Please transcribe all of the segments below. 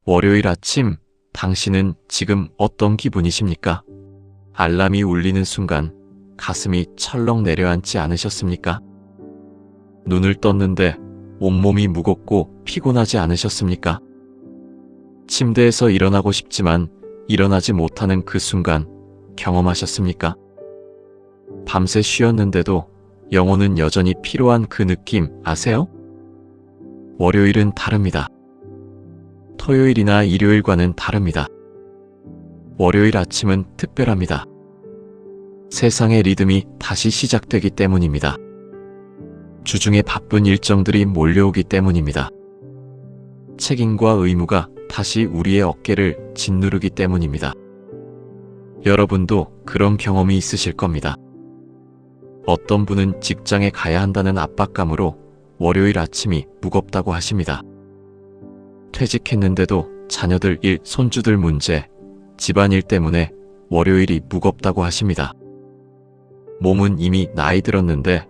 월요일 아침, 당신은 지금 어떤 기분이십니까? 알람이 울리는 순간 가슴이 철렁 내려앉지 않으셨습니까? 눈을 떴는데 온몸이 무겁고 피곤하지 않으셨습니까? 침대에서 일어나고 싶지만 일어나지 못하는 그 순간 경험하셨습니까? 밤새 쉬었는데도 영혼은 여전히 피로한 그 느낌 아세요? 월요일은 다릅니다. 토요일이나 일요일과는 다릅니다. 월요일 아침은 특별합니다. 세상의 리듬이 다시 시작되기 때문입니다. 주중에 바쁜 일정들이 몰려오기 때문입니다. 책임과 의무가 다시 우리의 어깨를 짓누르기 때문입니다. 여러분도 그런 경험이 있으실 겁니다. 어떤 분은 직장에 가야 한다는 압박감으로 월요일 아침이 무겁다고 하십니다. 퇴직했는데도 자녀들 일, 손주들 문제, 집안일 때문에 월요일이 무겁다고 하십니다. 몸은 이미 나이 들었는데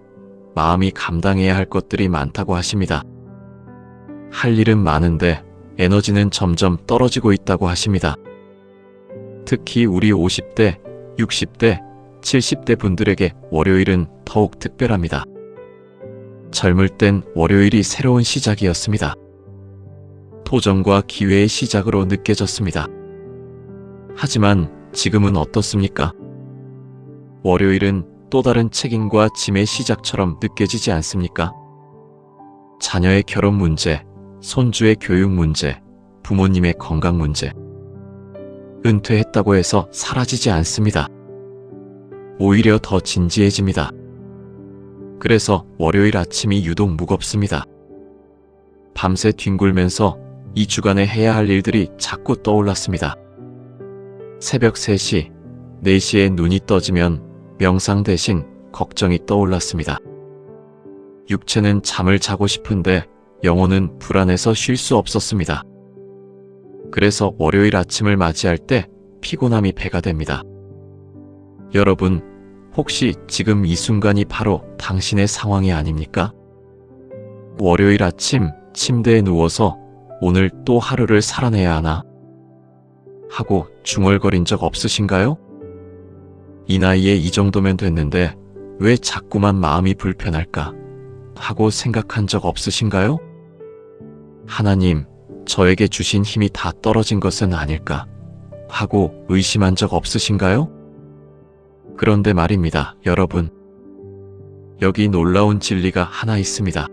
마음이 감당해야 할 것들이 많다고 하십니다. 할 일은 많은데 에너지는 점점 떨어지고 있다고 하십니다. 특히 우리 50대, 60대, 70대 분들에게 월요일은 더욱 특별합니다. 젊을 땐 월요일이 새로운 시작이었습니다. 도전과 기회의 시작으로 느껴졌습니다. 하지만 지금은 어떻습니까? 월요일은 또 다른 책임과 짐의 시작처럼 느껴지지 않습니까? 자녀의 결혼 문제, 손주의 교육 문제, 부모님의 건강 문제. 은퇴했다고 해서 사라지지 않습니다. 오히려 더 진지해집니다. 그래서 월요일 아침이 유독 무겁습니다. 밤새 뒹굴면서 이 주간에 해야 할 일들이 자꾸 떠올랐습니다. 새벽 3시, 4시에 눈이 떠지면 명상 대신 걱정이 떠올랐습니다. 육체는 잠을 자고 싶은데 영혼은 불안해서 쉴 수 없었습니다. 그래서 월요일 아침을 맞이할 때 피곤함이 배가 됩니다. 여러분, 혹시 지금 이 순간이 바로 당신의 상황이 아닙니까? 월요일 아침 침대에 누워서 오늘 또 하루를 살아내야 하나? 하고 중얼거린 적 없으신가요? 이 나이에 이 정도면 됐는데 왜 자꾸만 마음이 불편할까? 하고 생각한 적 없으신가요? 하나님, 저에게 주신 힘이 다 떨어진 것은 아닐까? 하고 의심한 적 없으신가요? 그런데 말입니다, 여러분. 여기 놀라운 진리가 하나 있습니다.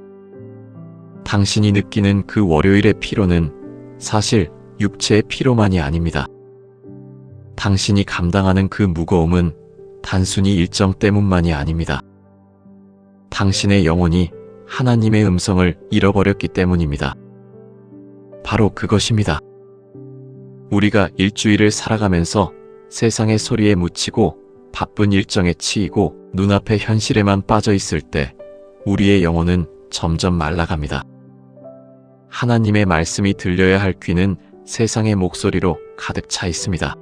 당신이 느끼는 그 월요일의 피로는 사실 육체의 피로만이 아닙니다. 당신이 감당하는 그 무거움은 단순히 일정 때문만이 아닙니다. 당신의 영혼이 하나님의 음성을 잃어버렸기 때문입니다. 바로 그것입니다. 우리가 일주일을 살아가면서 세상의 소리에 묻히고 바쁜 일정에 치이고 눈앞의 현실에만 빠져 있을 때 우리의 영혼은 점점 말라갑니다. 하나님의 말씀이 들려야 할 귀는 세상의 목소리로 가득 차 있습니다.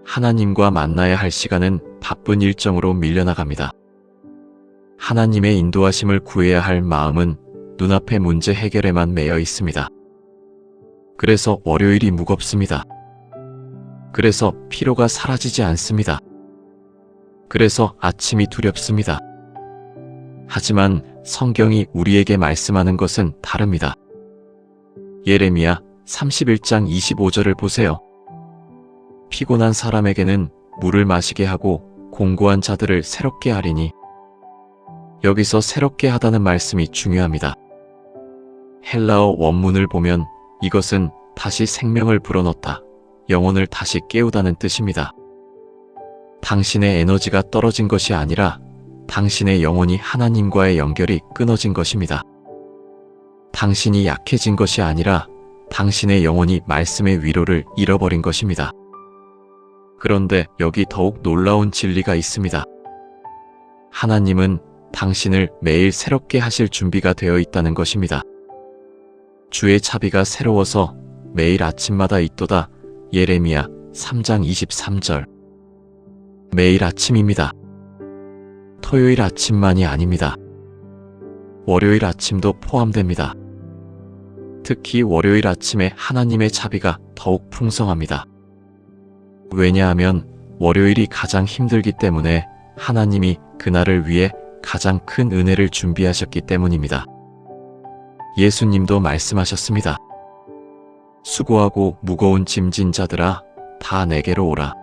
하나님과 만나야 할 시간은 바쁜 일정으로 밀려나갑니다. 하나님의 인도하심을 구해야 할 마음은 눈앞의 문제 해결에만 매여 있습니다. 그래서 월요일이 무겁습니다. 그래서 피로가 사라지지 않습니다. 그래서 아침이 두렵습니다. 하지만 성경이 우리에게 말씀하는 것은 다릅니다. 예레미야 31장 25절을 보세요. 피곤한 사람에게는 물을 마시게 하고 공고한 자들을 새롭게 하리니. 여기서 새롭게 하다는 말씀이 중요합니다. 헬라어 원문을 보면 이것은 다시 생명을 불어넣다, 영혼을 다시 깨우다는 뜻입니다. 당신의 에너지가 떨어진 것이 아니라 당신의 영혼이 하나님과의 연결이 끊어진 것입니다. 당신이 약해진 것이 아니라 당신의 영혼이 말씀의 위로를 잃어버린 것입니다. 그런데 여기 더욱 놀라운 진리가 있습니다. 하나님은 당신을 매일 새롭게 하실 준비가 되어 있다는 것입니다. 주의 자비가 새로워서 매일 아침마다 있도다. 예레미야 3장 23절. 매일 아침입니다. 토요일 아침만이 아닙니다. 월요일 아침도 포함됩니다. 특히 월요일 아침에 하나님의 자비가 더욱 풍성합니다. 왜냐하면 월요일이 가장 힘들기 때문에 하나님이 그날을 위해 가장 큰 은혜를 준비하셨기 때문입니다. 예수님도 말씀하셨습니다. 수고하고 무거운 짐진 자들아, 다 내게로 오라.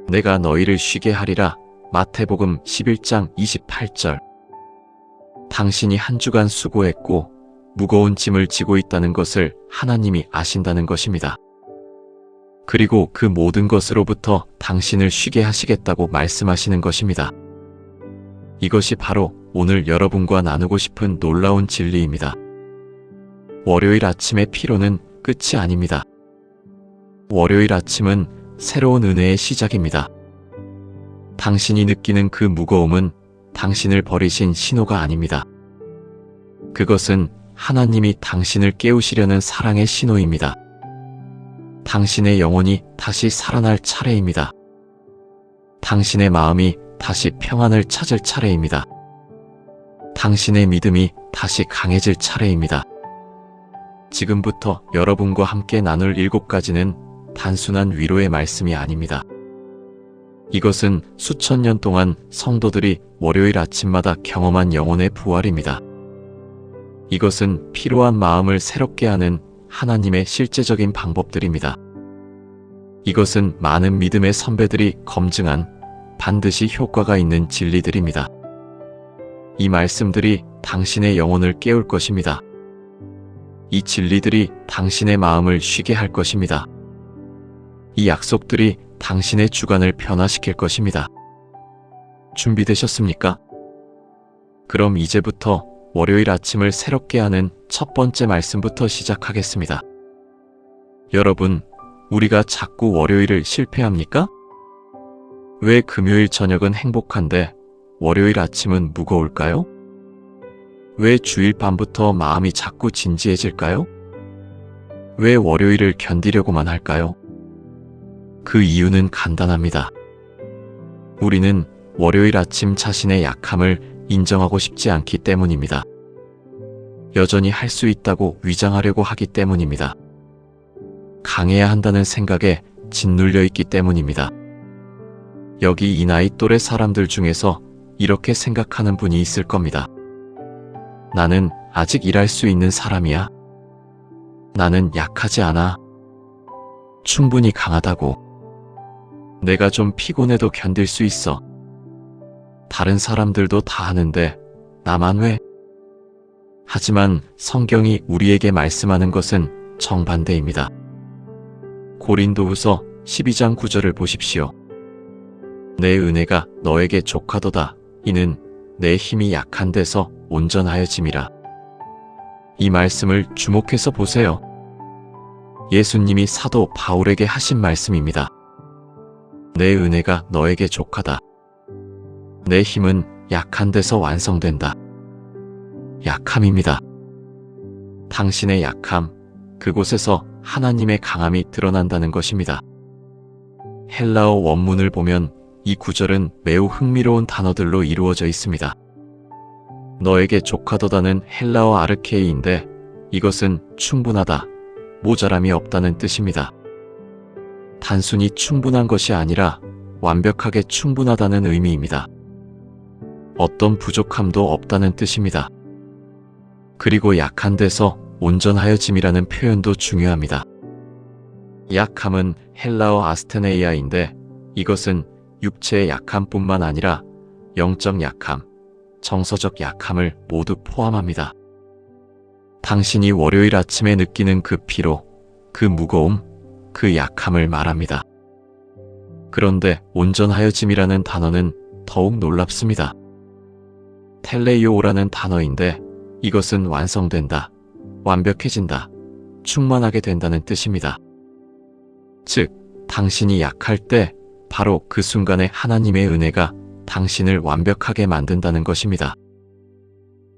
내가 너희를 쉬게 하리라. 마태복음 11장 28절. 당신이 한 주간 수고했고 무거운 짐을 지고 있다는 것을 하나님이 아신다는 것입니다. 그리고 그 모든 것으로부터 당신을 쉬게 하시겠다고 말씀하시는 것입니다. 이것이 바로 오늘 여러분과 나누고 싶은 놀라운 진리입니다. 월요일 아침의 피로는 끝이 아닙니다. 월요일 아침은 새로운 은혜의 시작입니다. 당신이 느끼는 그 무거움은 당신을 버리신 신호가 아닙니다. 그것은 하나님이 당신을 깨우시려는 사랑의 신호입니다. 당신의 영혼이 다시 살아날 차례입니다. 당신의 마음이 다시 평안을 찾을 차례입니다. 당신의 믿음이 다시 강해질 차례입니다. 지금부터 여러분과 함께 나눌 7가지는 단순한 위로의 말씀이 아닙니다. 이것은 수천 년 동안 성도들이 월요일 아침마다 경험한 영혼의 부활입니다. 이것은 피로한 마음을 새롭게 하는 하나님의 실제적인 방법들입니다. 이것은 많은 믿음의 선배들이 검증한 반드시 효과가 있는 진리들입니다. 이 말씀들이 당신의 영혼을 깨울 것입니다. 이 진리들이 당신의 마음을 쉬게 할 것입니다. 이 약속들이 당신의 주간을 변화시킬 것입니다. 준비되셨습니까? 그럼 이제부터 월요일 아침을 새롭게 하는 첫 번째 말씀부터 시작하겠습니다. 여러분, 우리가 자꾸 월요일을 실패합니까? 왜 금요일 저녁은 행복한데 월요일 아침은 무거울까요? 왜 주일 밤부터 마음이 자꾸 진지해질까요? 왜 월요일을 견디려고만 할까요? 그 이유는 간단합니다. 우리는 월요일 아침 자신의 약함을 인정하고 싶지 않기 때문입니다. 여전히 할 수 있다고 위장하려고 하기 때문입니다. 강해야 한다는 생각에 짓눌려 있기 때문입니다. 여기 이 나이 또래 사람들 중에서 이렇게 생각하는 분이 있을 겁니다. 나는 아직 일할 수 있는 사람이야. 나는 약하지 않아. 충분히 강하다고. 내가 좀 피곤해도 견딜 수 있어. 다른 사람들도 다 하는데 나만 왜? 하지만 성경이 우리에게 말씀하는 것은 정반대입니다. 고린도후서 12장 9절을 보십시오. 내 은혜가 너에게 족하도다. 이는 내 힘이 약한 데서 온전하여짐이라. 이 말씀을 주목해서 보세요. 예수님이 사도 바울에게 하신 말씀입니다. 내 은혜가 너에게 족하다. 내 힘은 약한 데서 완성된다. 약함입니다. 당신의 약함, 그곳에서 하나님의 강함이 드러난다는 것입니다. 헬라어 원문을 보면 이 구절은 매우 흥미로운 단어들로 이루어져 있습니다. 너에게 족하도다는 헬라어 아르케이인데 이것은 충분하다, 모자람이 없다는 뜻입니다. 단순히 충분한 것이 아니라 완벽하게 충분하다는 의미입니다. 어떤 부족함도 없다는 뜻입니다. 그리고 약한 데서 온전하여짐이라는 표현도 중요합니다. 약함은 헬라어 아스테네이아인데 이것은 육체의 약함뿐만 아니라 영적 약함, 정서적 약함을 모두 포함합니다. 당신이 월요일 아침에 느끼는 그 피로, 그 무거움, 그 약함을 말합니다. 그런데 온전하여짐이라는 단어는 더욱 놀랍습니다. 텔레이오라는 단어인데 이것은 완성된다, 완벽해진다, 충만하게 된다는 뜻입니다. 즉, 당신이 약할 때 바로 그 순간에 하나님의 은혜가 당신을 완벽하게 만든다는 것입니다.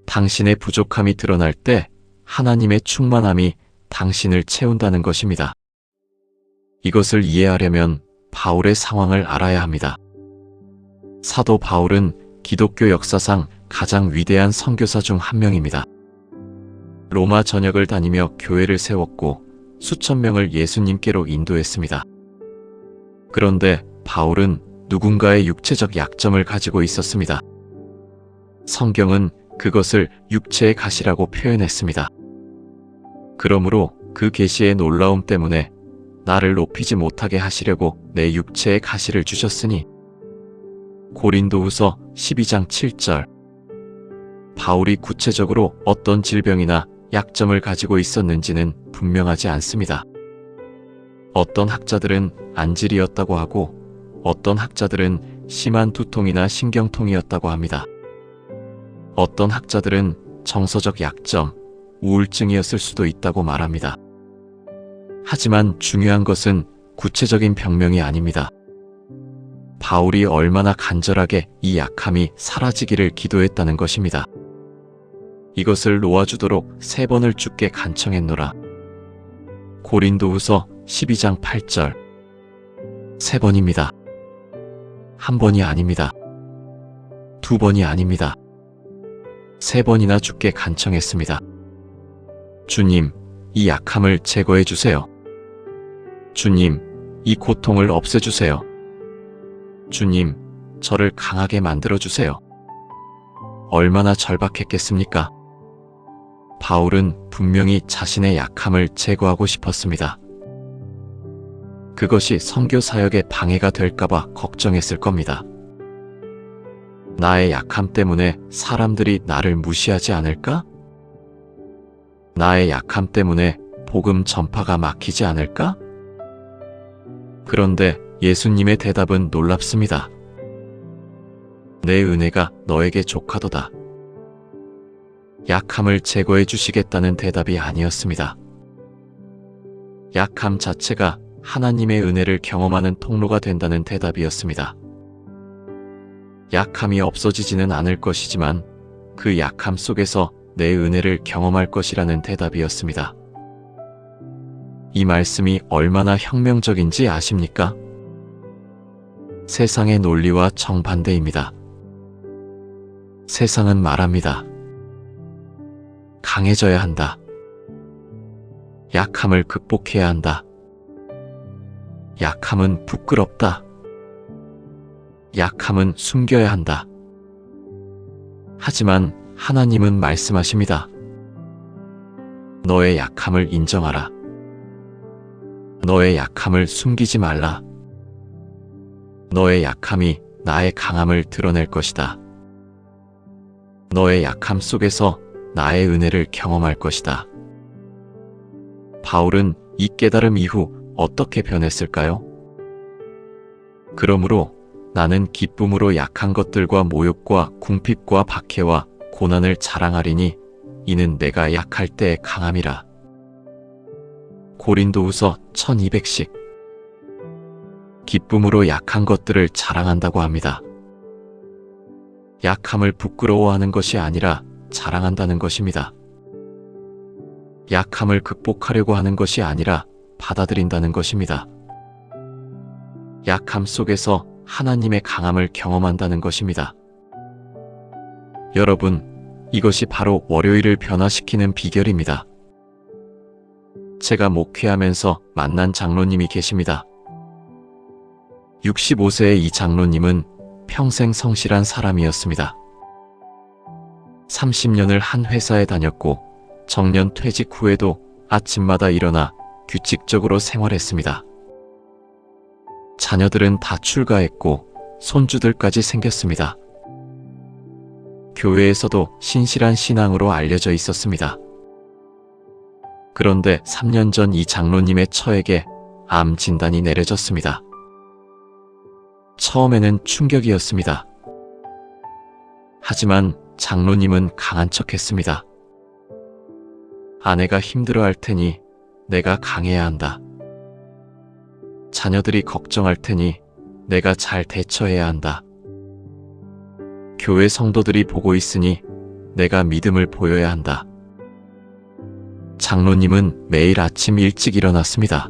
당신의 부족함이 드러날 때 하나님의 충만함이 당신을 채운다는 것입니다. 이것을 이해하려면 바울의 상황을 알아야 합니다. 사도 바울은 기독교 역사상 가장 위대한 선교사 중 한 명입니다. 로마 전역을 다니며 교회를 세웠고 수천 명을 예수님께로 인도했습니다. 그런데 바울은 누군가의 육체적 약점을 가지고 있었습니다. 성경은 그것을 육체의 가시라고 표현했습니다. 그러므로 그 계시의 놀라움 때문에 나를 높이지 못하게 하시려고 내 육체의 가시를 주셨으니. 고린도후서 12장 7절. 바울이 구체적으로 어떤 질병이나 약점을 가지고 있었는지는 분명하지 않습니다. 어떤 학자들은 안질이었다고 하고 어떤 학자들은 심한 두통이나 신경통이었다고 합니다. 어떤 학자들은 정서적 약점, 우울증이었을 수도 있다고 말합니다. 하지만 중요한 것은 구체적인 병명이 아닙니다. 바울이 얼마나 간절하게 이 약함이 사라지기를 기도했다는 것입니다. 이것을 놓아주도록 3번을 주께 간청했노라. 고린도후서 12장 8절. 3번입니다. 1번이 아닙니다. 2번이 아닙니다. 3번이나 주께 간청했습니다. 주님, 이 약함을 제거해 주세요. 주님, 이 고통을 없애주세요. 주님, 저를 강하게 만들어 주세요. 얼마나 절박했겠습니까? 바울은 분명히 자신의 약함을 제거하고 싶었습니다. 그것이 선교 사역에 방해가 될까봐 걱정했을 겁니다. 나의 약함 때문에 사람들이 나를 무시하지 않을까? 나의 약함 때문에 복음 전파가 막히지 않을까? 그런데 예수님의 대답은 놀랍습니다. 내 은혜가 너에게 족하도다. 약함을 제거해 주시겠다는 대답이 아니었습니다. 약함 자체가 하나님의 은혜를 경험하는 통로가 된다는 대답이었습니다. 약함이 없어지지는 않을 것이지만 그 약함 속에서 내 은혜를 경험할 것이라는 대답이었습니다. 이 말씀이 얼마나 혁명적인지 아십니까? 세상의 논리와 정반대입니다. 세상은 말합니다. 강해져야 한다. 약함을 극복해야 한다. 약함은 부끄럽다. 약함은 숨겨야 한다. 하지만 하나님은 말씀하십니다. 너의 약함을 인정하라. 너의 약함을 숨기지 말라. 너의 약함이 나의 강함을 드러낼 것이다. 너의 약함 속에서 나의 은혜를 경험할 것이다. 바울은 이 깨달음 이후 어떻게 변했을까요? 그러므로 나는 기쁨으로 약한 것들과 모욕과 궁핍과 박해와 고난을 자랑하리니 이는 내가 약할 때의 강함이라. 고린도후서 1200식. 기쁨으로 약한 것들을 자랑한다고 합니다. 약함을 부끄러워하는 것이 아니라 자랑한다는 것입니다. 약함을 극복하려고 하는 것이 아니라 받아들인다는 것입니다. 약함 속에서 하나님의 강함을 경험한다는 것입니다. 여러분, 이것이 바로 월요일을 변화시키는 비결입니다. 제가 목회하면서 만난 장로님이 계십니다. 65세의 이 장로님은 평생 성실한 사람이었습니다. 30년을 한 회사에 다녔고 정년 퇴직 후에도 아침마다 일어나 규칙적으로 생활했습니다. 자녀들은 다 출가했고 손주들까지 생겼습니다. 교회에서도 신실한 신앙으로 알려져 있었습니다. 그런데 3년 전 이 장로님의 처에게 암 진단이 내려졌습니다. 처음에는 충격이었습니다. 하지만 장로님은 강한 척했습니다. 아내가 힘들어할 테니 내가 강해야 한다. 자녀들이 걱정할 테니 내가 잘 대처해야 한다. 교회 성도들이 보고 있으니 내가 믿음을 보여야 한다. 장로님은 매일 아침 일찍 일어났습니다.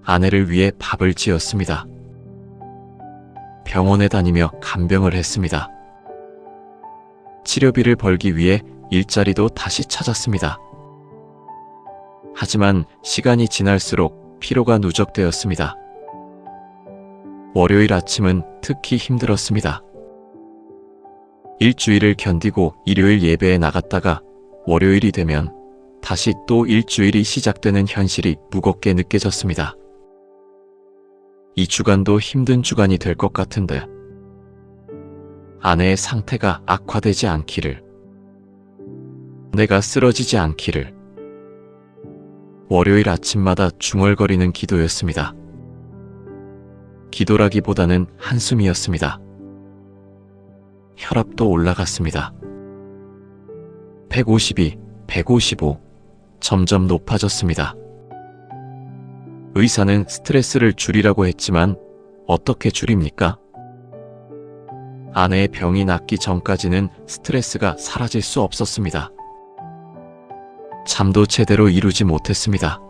아내를 위해 밥을 지었습니다. 병원에 다니며 간병을 했습니다. 치료비를 벌기 위해 일자리도 다시 찾았습니다. 하지만 시간이 지날수록 피로가 누적되었습니다. 월요일 아침은 특히 힘들었습니다. 일주일을 견디고 일요일 예배에 나갔다가 월요일이 되면 다시 또 일주일이 시작되는 현실이 무겁게 느껴졌습니다. 이 주간도 힘든 주간이 될 것 같은데 아내의 상태가 악화되지 않기를, 내가 쓰러지지 않기를. 월요일 아침마다 중얼거리는 기도였습니다. 기도라기보다는 한숨이었습니다. 혈압도 올라갔습니다. 152, 155, 점점 높아졌습니다. 의사는 스트레스를 줄이라고 했지만 어떻게 줄입니까? 아내의 병이 낫기 전까지는 스트레스가 사라질 수 없었습니다. 잠도 제대로 이루지 못했습니다.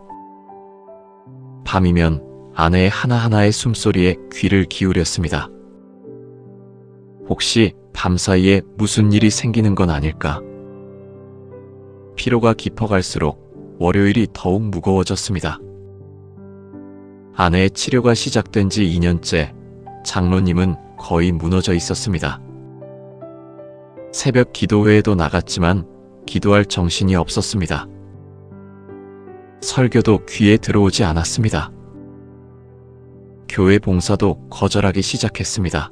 밤이면 아내의 하나하나의 숨소리에 귀를 기울였습니다. 혹시 밤사이에 무슨 일이 생기는 건 아닐까? 피로가 깊어갈수록 월요일이 더욱 무거워졌습니다. 아내의 치료가 시작된 지 2년째, 장로님은 거의 무너져 있었습니다. 새벽 기도회에도 나갔지만 기도할 정신이 없었습니다. 설교도 귀에 들어오지 않았습니다. 교회 봉사도 거절하기 시작했습니다.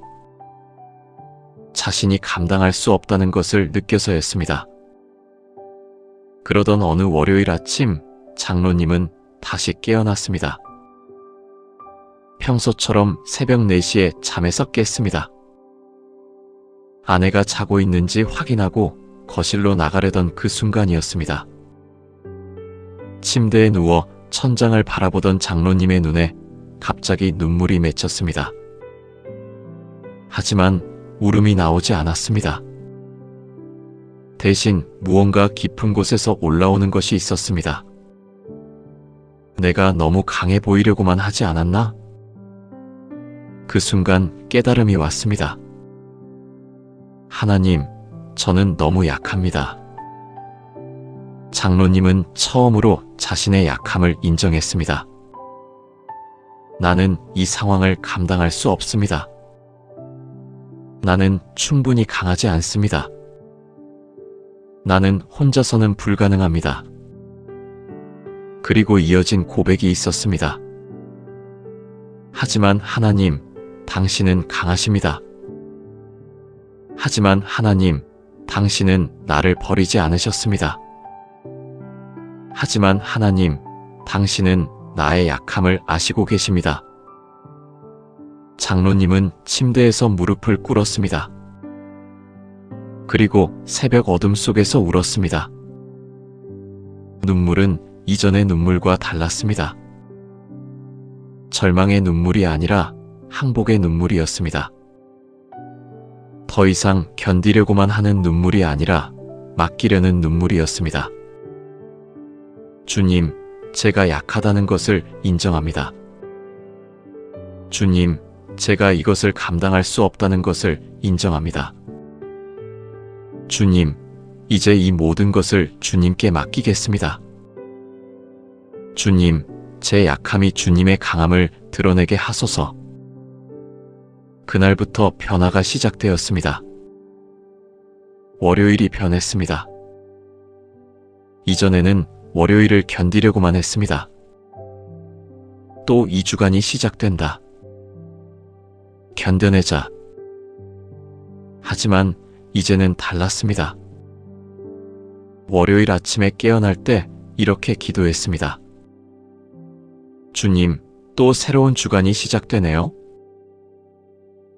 자신이 감당할 수 없다는 것을 느껴서였습니다. 그러던 어느 월요일 아침, 장로님은 다시 깨어났습니다. 평소처럼 새벽 4시에 잠에서 깼습니다. 아내가 자고 있는지 확인하고 거실로 나가려던 그 순간이었습니다. 침대에 누워 천장을 바라보던 장로님의 눈에 갑자기 눈물이 맺혔습니다. 하지만 울음이 나오지 않았습니다. 대신 무언가 깊은 곳에서 올라오는 것이 있었습니다. 내가 너무 강해 보이려고만 하지 않았나? 그 순간 깨달음이 왔습니다. 하나님, 저는 너무 약합니다. 장로님은 처음으로 자신의 약함을 인정했습니다. 나는 이 상황을 감당할 수 없습니다. 나는 충분히 강하지 않습니다. 나는 혼자서는 불가능합니다. 그리고 이어진 고백이 있었습니다. 하지만 하나님, 당신은 강하십니다. 하지만 하나님, 당신은 나를 버리지 않으셨습니다. 하지만 하나님, 당신은 나의 약함을 아시고 계십니다. 장로님은 침대에서 무릎을 꿇었습니다. 그리고 새벽 어둠 속에서 울었습니다. 눈물은 이전의 눈물과 달랐습니다. 절망의 눈물이 아니라 항복의 눈물이었습니다. 더 이상 견디려고만 하는 눈물이 아니라 맡기려는 눈물이었습니다. 주님, 제가 약하다는 것을 인정합니다. 주님, 제가 이것을 감당할 수 없다는 것을 인정합니다. 주님, 이제 이 모든 것을 주님께 맡기겠습니다. 주님, 제 약함이 주님의 강함을 드러내게 하소서. 그날부터 변화가 시작되었습니다. 월요일이 변했습니다. 이전에는 월요일을 견디려고만 했습니다. 또 2주간이 시작된다. 견뎌내자. 하지만 이제는 달랐습니다. 월요일 아침에 깨어날 때 이렇게 기도했습니다. 주님, 또 새로운 주간이 시작되네요.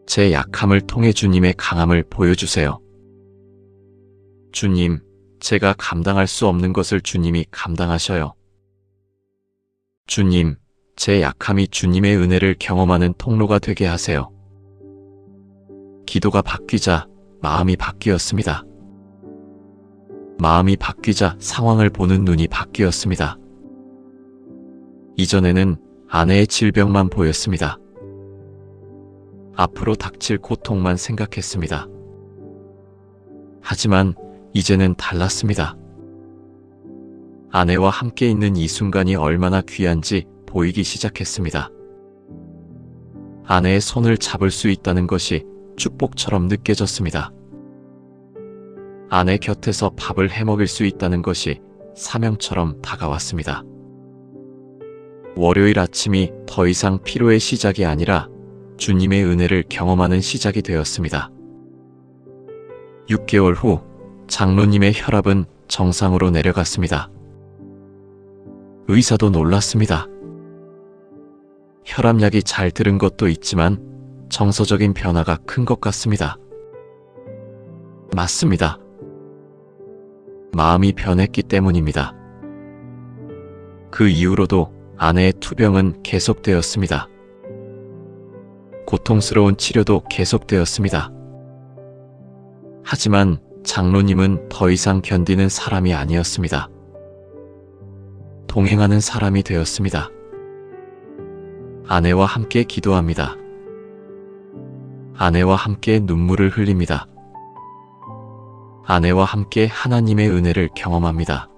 제 약함을 통해 주님의 강함을 보여주세요. 주님, 제가 감당할 수 없는 것을 주님이 감당하셔요. 주님, 제 약함이 주님의 은혜를 경험하는 통로가 되게 하세요. 기도가 바뀌자 마음이 바뀌었습니다. 마음이 바뀌자 상황을 보는 눈이 바뀌었습니다. 이전에는 아내의 질병만 보였습니다. 앞으로 닥칠 고통만 생각했습니다. 하지만 이제는 달랐습니다. 아내와 함께 있는 이 순간이 얼마나 귀한지 보이기 시작했습니다. 아내의 손을 잡을 수 있다는 것이 축복처럼 느껴졌습니다. 아내 곁에서 밥을 해먹일 수 있다는 것이 사명처럼 다가왔습니다. 월요일 아침이 더 이상 피로의 시작이 아니라 주님의 은혜를 경험하는 시작이 되었습니다. 6개월 후 장로님의 혈압은 정상으로 내려갔습니다. 의사도 놀랐습니다. 혈압약이 잘 들은 것도 있지만 정서적인 변화가 큰 것 같습니다. 맞습니다. 마음이 변했기 때문입니다. 그 이후로도 아내의 투병은 계속되었습니다. 고통스러운 치료도 계속되었습니다. 하지만 장로님은 더 이상 견디는 사람이 아니었습니다. 동행하는 사람이 되었습니다. 아내와 함께 기도합니다. 아내와 함께 눈물을 흘립니다. 아내와 함께 하나님의 은혜를 경험합니다.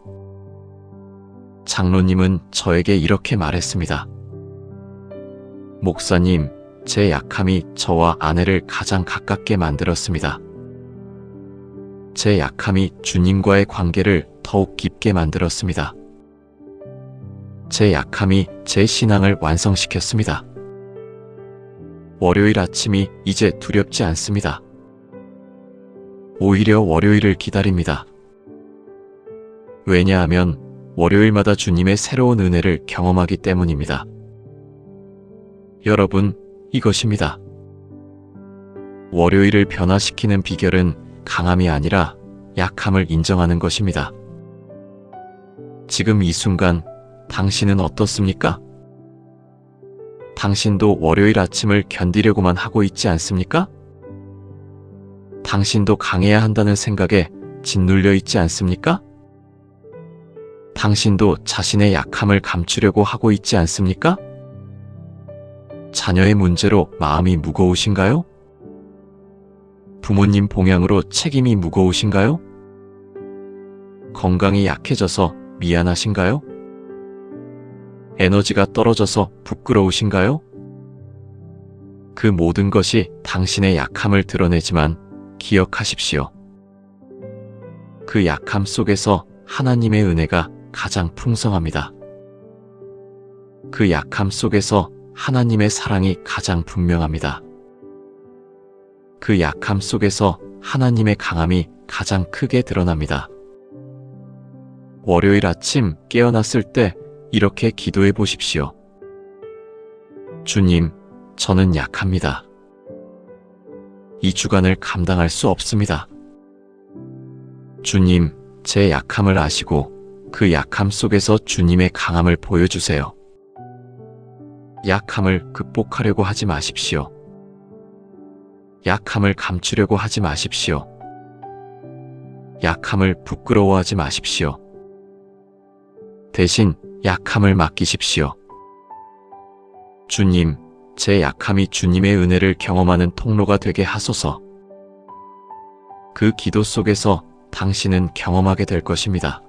장로님은 저에게 이렇게 말했습니다. 목사님, 제 약함이 저와 아내를 가장 가깝게 만들었습니다. 제 약함이 주님과의 관계를 더욱 깊게 만들었습니다. 제 약함이 제 신앙을 완성시켰습니다. 월요일 아침이 이제 두렵지 않습니다. 오히려 월요일을 기다립니다. 왜냐하면 월요일마다 주님의 새로운 은혜를 경험하기 때문입니다. 여러분, 이것입니다. 월요일을 변화시키는 비결은 강함이 아니라 약함을 인정하는 것입니다. 지금 이 순간 당신은 어떻습니까? 당신도 월요일 아침을 견디려고만 하고 있지 않습니까? 당신도 강해야 한다는 생각에 짓눌려 있지 않습니까? 당신도 자신의 약함을 감추려고 하고 있지 않습니까? 자녀의 문제로 마음이 무거우신가요? 부모님 봉양으로 책임이 무거우신가요? 건강이 약해져서 미안하신가요? 에너지가 떨어져서 부끄러우신가요? 그 모든 것이 당신의 약함을 드러내지만 기억하십시오. 그 약함 속에서 하나님의 은혜가 가장 풍성합니다. 그 약함 속에서 하나님의 사랑이 가장 분명합니다. 그 약함 속에서 하나님의 강함이 가장 크게 드러납니다. 월요일 아침 깨어났을 때 이렇게 기도해 보십시오. 주님, 저는 약합니다. 이 주간을 감당할 수 없습니다. 주님, 제 약함을 아시고 그 약함 속에서 주님의 강함을 보여주세요. 약함을 극복하려고 하지 마십시오. 약함을 감추려고 하지 마십시오. 약함을 부끄러워하지 마십시오. 대신 약함을 맡기십시오. 주님, 제 약함이 주님의 은혜를 경험하는 통로가 되게 하소서. 그 기도 속에서 당신은 경험하게 될 것입니다.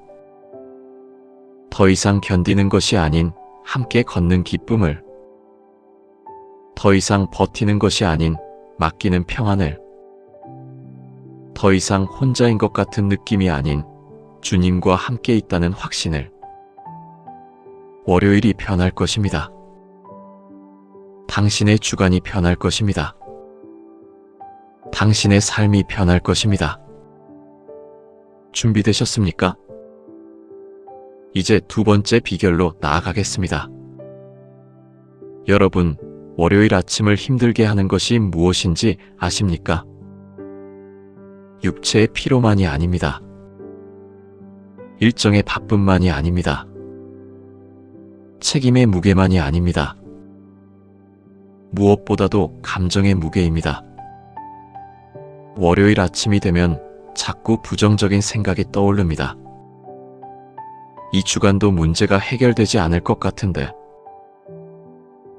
더 이상 견디는 것이 아닌 함께 걷는 기쁨을, 더 이상 버티는 것이 아닌 맡기는 평안을, 더 이상 혼자인 것 같은 느낌이 아닌 주님과 함께 있다는 확신을. 월요일이 변할 것입니다. 당신의 주간이 변할 것입니다. 당신의 삶이 변할 것입니다. 준비되셨습니까? 이제 두 번째 비결로 나아가겠습니다. 여러분, 월요일 아침을 힘들게 하는 것이 무엇인지 아십니까? 육체의 피로만이 아닙니다. 일정의 바쁨만이 아닙니다. 책임의 무게만이 아닙니다. 무엇보다도 감정의 무게입니다. 월요일 아침이 되면 자꾸 부정적인 생각이 떠오릅니다. 이 주간도 문제가 해결되지 않을 것 같은데,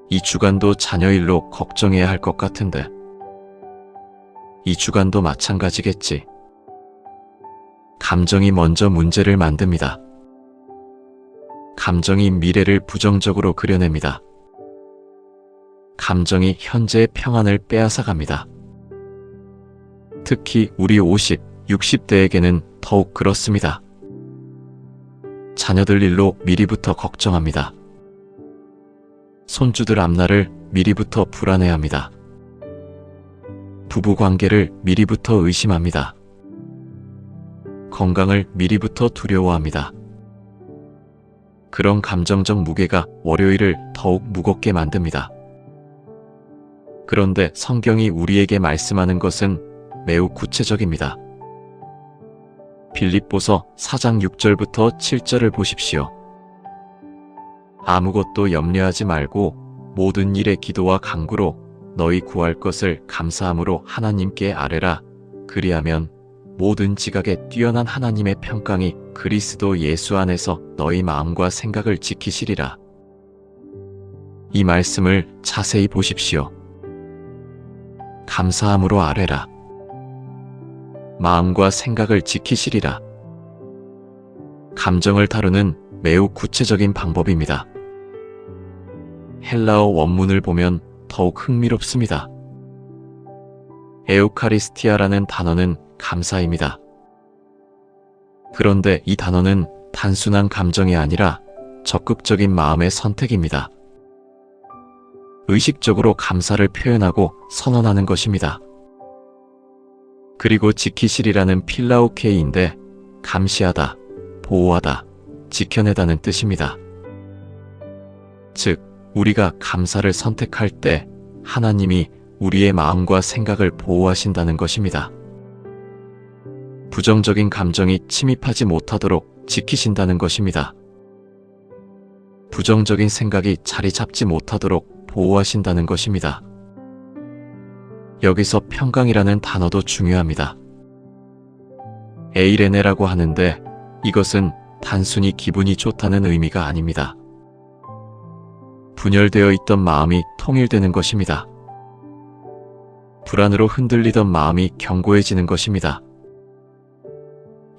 이 주간도 자녀 일로 걱정해야 할 것 같은데, 이 주간도 마찬가지겠지. 감정이 먼저 문제를 만듭니다. 감정이 미래를 부정적으로 그려냅니다. 감정이 현재의 평안을 빼앗아갑니다. 특히 우리 50, 60대에게는 더욱 그렇습니다. 자녀들 일로 미리부터 걱정합니다. 손주들 앞날을 미리부터 불안해합니다. 부부 관계를 미리부터 의심합니다. 건강을 미리부터 두려워합니다. 그런 감정적 무게가 월요일을 더욱 무겁게 만듭니다. 그런데 성경이 우리에게 말씀하는 것은 매우 구체적입니다. 빌립보서 4장 6절부터 7절을 보십시오. 아무것도 염려하지 말고 모든 일에 기도와 간구로 너희 구할 것을 감사함으로 하나님께 아뢰라. 그리하면 모든 지각에 뛰어난 하나님의 평강이 그리스도 예수 안에서 너희 마음과 생각을 지키시리라. 이 말씀을 자세히 보십시오. 감사함으로 아뢰라. 마음과 생각을 지키시리라. 감정을 다루는 매우 구체적인 방법입니다. 헬라어 원문을 보면 더욱 흥미롭습니다. 에우카리스티아라는 단어는 감사입니다. 그런데 이 단어는 단순한 감정이 아니라 적극적인 마음의 선택입니다. 의식적으로 감사를 표현하고 선언하는 것입니다. 그리고 지키시리라는 필라오케이인데 감시하다, 보호하다, 지켜내다는 뜻입니다. 즉, 우리가 감사를 선택할 때 하나님이 우리의 마음과 생각을 보호하신다는 것입니다. 부정적인 감정이 침입하지 못하도록 지키신다는 것입니다. 부정적인 생각이 자리 잡지 못하도록 보호하신다는 것입니다. 여기서 평강이라는 단어도 중요합니다. 에이레네라고 하는데 이것은 단순히 기분이 좋다는 의미가 아닙니다. 분열되어 있던 마음이 통일되는 것입니다. 불안으로 흔들리던 마음이 견고해지는 것입니다.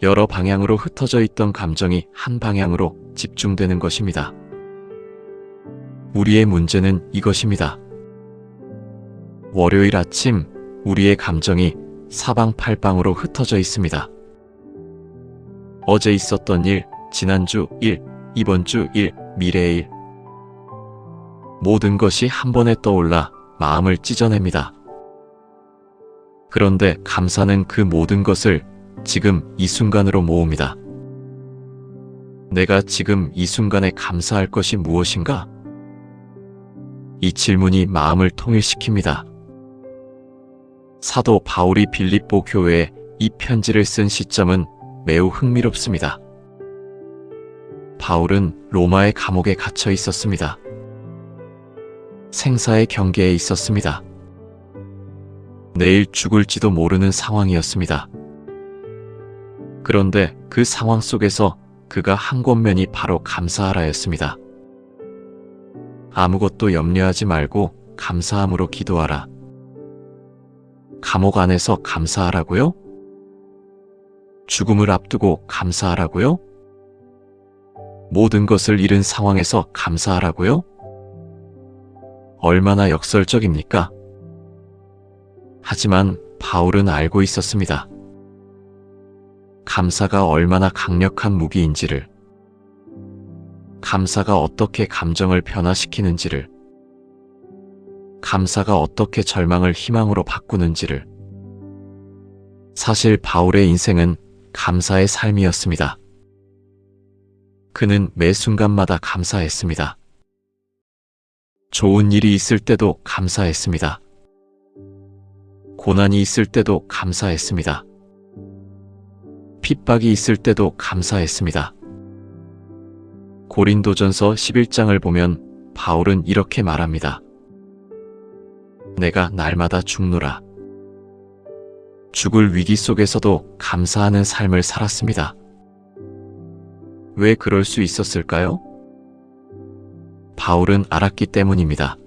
여러 방향으로 흩어져 있던 감정이 한 방향으로 집중되는 것입니다. 우리의 문제는 이것입니다. 월요일 아침 우리의 감정이 사방팔방으로 흩어져 있습니다. 어제 있었던 일, 지난주 일, 이번 주 일, 미래의 일. 모든 것이 한 번에 떠올라 마음을 찢어냅니다. 그런데 감사는 그 모든 것을 지금 이 순간으로 모읍니다. 내가 지금 이 순간에 감사할 것이 무엇인가? 이 질문이 마음을 통일시킵니다. 사도 바울이 빌립보 교회에 이 편지를 쓴 시점은 매우 흥미롭습니다. 바울은 로마의 감옥에 갇혀 있었습니다. 생사의 경계에 있었습니다. 내일 죽을지도 모르는 상황이었습니다. 그런데 그 상황 속에서 그가 한 권면이 바로 감사하라였습니다. 아무것도 염려하지 말고 감사함으로 기도하라. 감옥 안에서 감사하라고요? 죽음을 앞두고 감사하라고요? 모든 것을 잃은 상황에서 감사하라고요? 얼마나 역설적입니까? 하지만 바울은 알고 있었습니다. 감사가 얼마나 강력한 무기인지를, 감사가 어떻게 감정을 변화시키는지를, 감사가 어떻게 절망을 희망으로 바꾸는지를. 사실 바울의 인생은 감사의 삶이었습니다. 그는 매 순간마다 감사했습니다. 좋은 일이 있을 때도 감사했습니다. 고난이 있을 때도 감사했습니다. 핍박이 있을 때도 감사했습니다. 고린도전서 11장을 보면 바울은 이렇게 말합니다. 내가 날마다 죽노라. 죽을 위기 속에서도 감사하는 삶을 살았습니다. 왜 그럴 수 있었을까요? 바울은 알았기 때문입니다.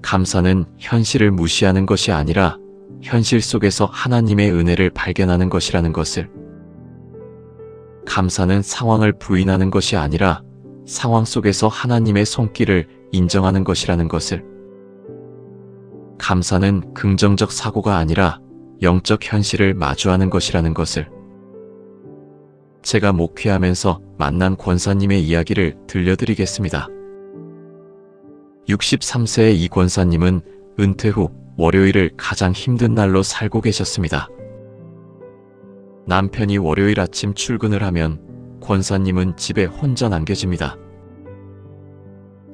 감사는 현실을 무시하는 것이 아니라 현실 속에서 하나님의 은혜를 발견하는 것이라는 것을. 감사는 상황을 부인하는 것이 아니라 상황 속에서 하나님의 손길을 인정하는 것이라는 것을. 감사는 긍정적 사고가 아니라 영적 현실을 마주하는 것이라는 것을. 제가 목회하면서 만난 권사님의 이야기를 들려드리겠습니다. 63세의 이 권사님은 은퇴 후 월요일을 가장 힘든 날로 살고 계셨습니다. 남편이 월요일 아침 출근을 하면 권사님은 집에 혼자 남겨집니다.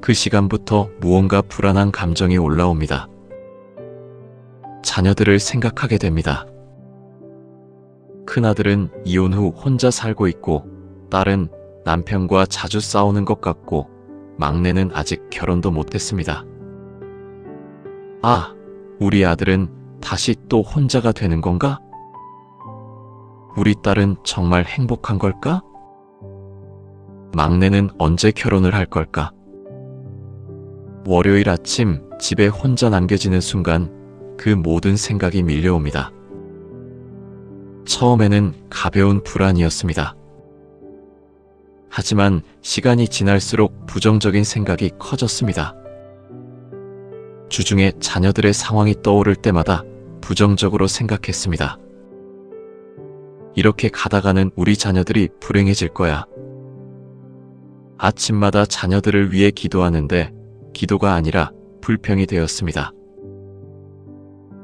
그 시간부터 무언가 불안한 감정이 올라옵니다. 자녀들을 생각하게 됩니다. 큰아들은 이혼 후 혼자 살고 있고 딸은 남편과 자주 싸우는 것 같고 막내는 아직 결혼도 못했습니다. 아, 우리 아들은 다시 또 혼자가 되는 건가? 우리 딸은 정말 행복한 걸까? 막내는 언제 결혼을 할 걸까? 월요일 아침 집에 혼자 남겨지는 순간 그 모든 생각이 밀려옵니다. 처음에는 가벼운 불안이었습니다. 하지만 시간이 지날수록 부정적인 생각이 커졌습니다. 주중에 자녀들의 상황이 떠오를 때마다 부정적으로 생각했습니다. 이렇게 가다가는 우리 자녀들이 불행해질 거야. 아침마다 자녀들을 위해 기도하는데 기도가 아니라 불평이 되었습니다.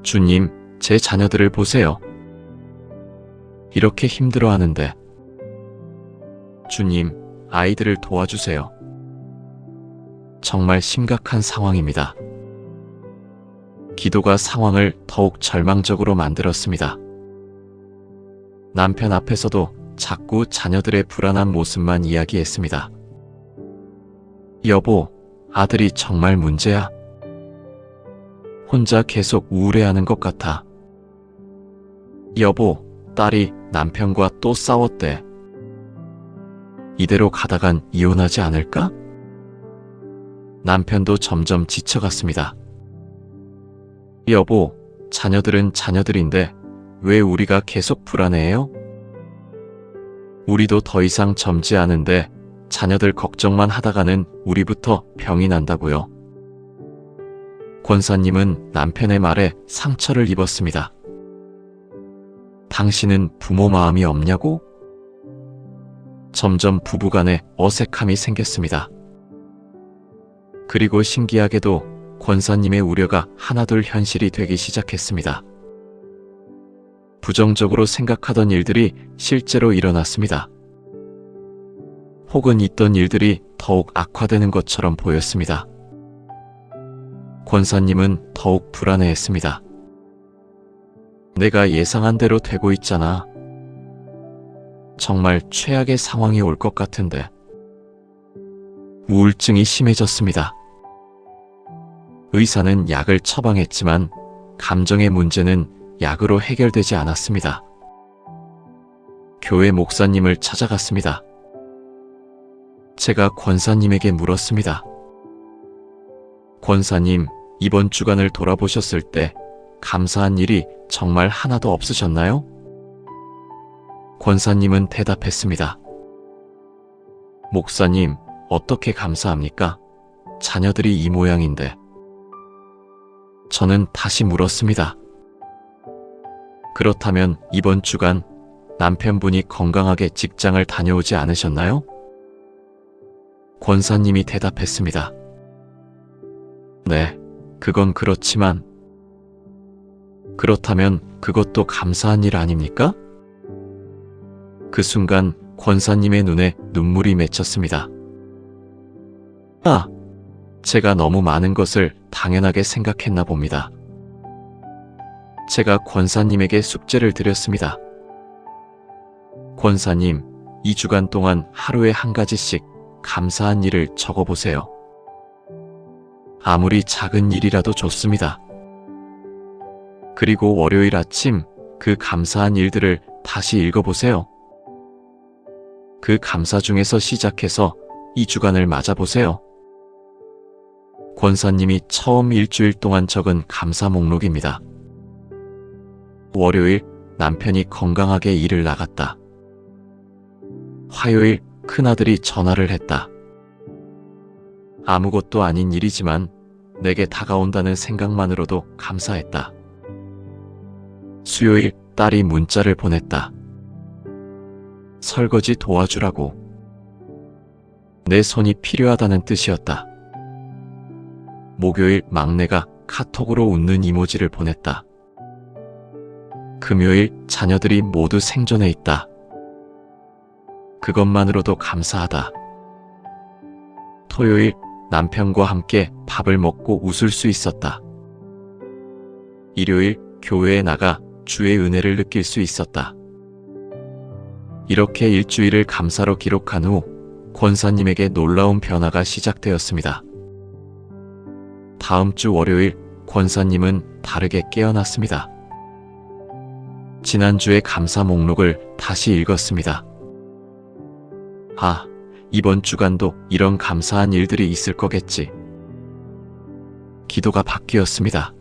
주님, 제 자녀들을 보세요. 이렇게 힘들어하는데. 주님, 아이들을 도와주세요. 정말 심각한 상황입니다. 기도가 상황을 더욱 절망적으로 만들었습니다. 남편 앞에서도 자꾸 자녀들의 불안한 모습만 이야기했습니다. 여보, 아들이 정말 문제야. 혼자 계속 우울해하는 것 같아. 여보, 딸이 남편과 또 싸웠대. 이대로 가다간 이혼하지 않을까? 남편도 점점 지쳐갔습니다. 여보, 자녀들은 자녀들인데 왜 우리가 계속 불안해해요? 우리도 더 이상 젊지 않은데 자녀들 걱정만 하다가는 우리부터 병이 난다고요. 권사님은 남편의 말에 상처를 입었습니다. 당신은 부모 마음이 없냐고? 점점 부부간에 어색함이 생겼습니다. 그리고 신기하게도 권사님의 우려가 하나둘 현실이 되기 시작했습니다. 부정적으로 생각하던 일들이 실제로 일어났습니다. 혹은 있던 일들이 더욱 악화되는 것처럼 보였습니다. 권사님은 더욱 불안해했습니다. 내가 예상한 대로 되고 있잖아. 정말 최악의 상황이 올 것 같은데. 우울증이 심해졌습니다. 의사는 약을 처방했지만 감정의 문제는 약으로 해결되지 않았습니다. 교회 목사님을 찾아갔습니다. 제가 권사님에게 물었습니다. 권사님, 이번 주간을 돌아보셨을 때 감사한 일이 정말 하나도 없으셨나요? 권사님은 대답했습니다. 목사님, 어떻게 감사합니까? 자녀들이 이 모양인데. 저는 다시 물었습니다. 그렇다면 이번 주간 남편분이 건강하게 직장을 다녀오지 않으셨나요? 권사님이 대답했습니다. 네, 그건 그렇지만. 그렇다면 그것도 감사한 일 아닙니까? 그 순간 권사님의 눈에 눈물이 맺혔습니다. 아, 제가 너무 많은 것을 당연하게 생각했나 봅니다. 제가 권사님에게 숙제를 드렸습니다. 권사님, 2주간 동안 하루에 한 가지씩 감사한 일을 적어보세요. 아무리 작은 일이라도 좋습니다. 그리고 월요일 아침 그 감사한 일들을 다시 읽어보세요. 그 감사 중에서 시작해서 2주간을 맞아보세요. 권사님이 처음 일주일 동안 적은 감사 목록입니다. 월요일 남편이 건강하게 일을 나갔다. 화요일 큰아들이 전화를 했다. 아무것도 아닌 일이지만 내게 다가온다는 생각만으로도 감사했다. 수요일 딸이 문자를 보냈다. 설거지 도와주라고. 내 손이 필요하다는 뜻이었다. 목요일 막내가 카톡으로 웃는 이모지를 보냈다. 금요일 자녀들이 모두 생존해 있다. 그것만으로도 감사하다. 토요일 남편과 함께 밥을 먹고 웃을 수 있었다. 일요일 교회에 나가 주의 은혜를 느낄 수 있었다. 이렇게 일주일을 감사로 기록한 후 권사님에게 놀라운 변화가 시작되었습니다. 다음 주 월요일 권사님은 다르게 깨어났습니다. 지난주의 감사 목록을 다시 읽었습니다. 아, 이번 주간도 이런 감사한 일들이 있을 거겠지. 기도가 바뀌었습니다.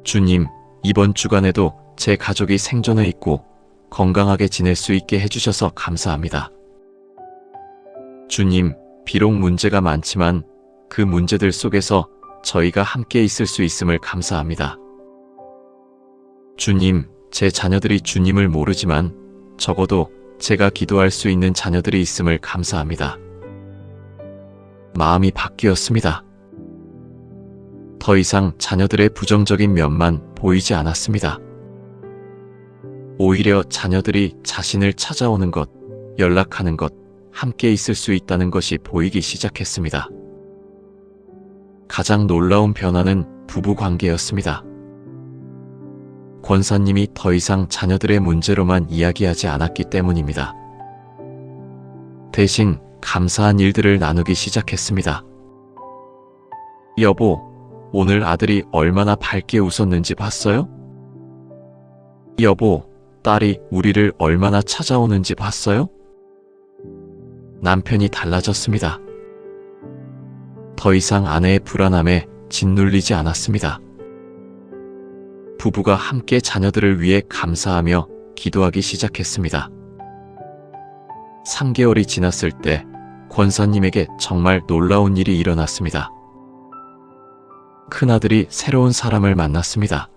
주님, 이번 주간에도 제 가족이 생존해 있고 건강하게 지낼 수 있게 해주셔서 감사합니다. 주님, 비록 문제가 많지만 그 문제들 속에서 저희가 함께 있을 수 있음을 감사합니다. 주님, 제 자녀들이 주님을 모르지만 적어도 제가 기도할 수 있는 자녀들이 있음을 감사합니다. 마음이 바뀌었습니다. 더 이상 자녀들의 부정적인 면만 보이지 않았습니다. 오히려 자녀들이 자신을 찾아오는 것, 연락하는 것, 함께 있을 수 있다는 것이 보이기 시작했습니다. 가장 놀라운 변화는 부부 관계였습니다. 권사님이 더 이상 자녀들의 문제로만 이야기하지 않았기 때문입니다. 대신 감사한 일들을 나누기 시작했습니다. 여보, 오늘 아들이 얼마나 밝게 웃었는지 봤어요? 여보, 딸이 우리를 얼마나 찾아오는지 봤어요? 남편이 달라졌습니다. 더 이상 아내의 불안함에 짓눌리지 않았습니다. 부부가 함께 자녀들을 위해 감사하며 기도하기 시작했습니다. 3개월이 지났을 때 권사님에게 정말 놀라운 일이 일어났습니다. 큰아들이 새로운 사람을 만났습니다.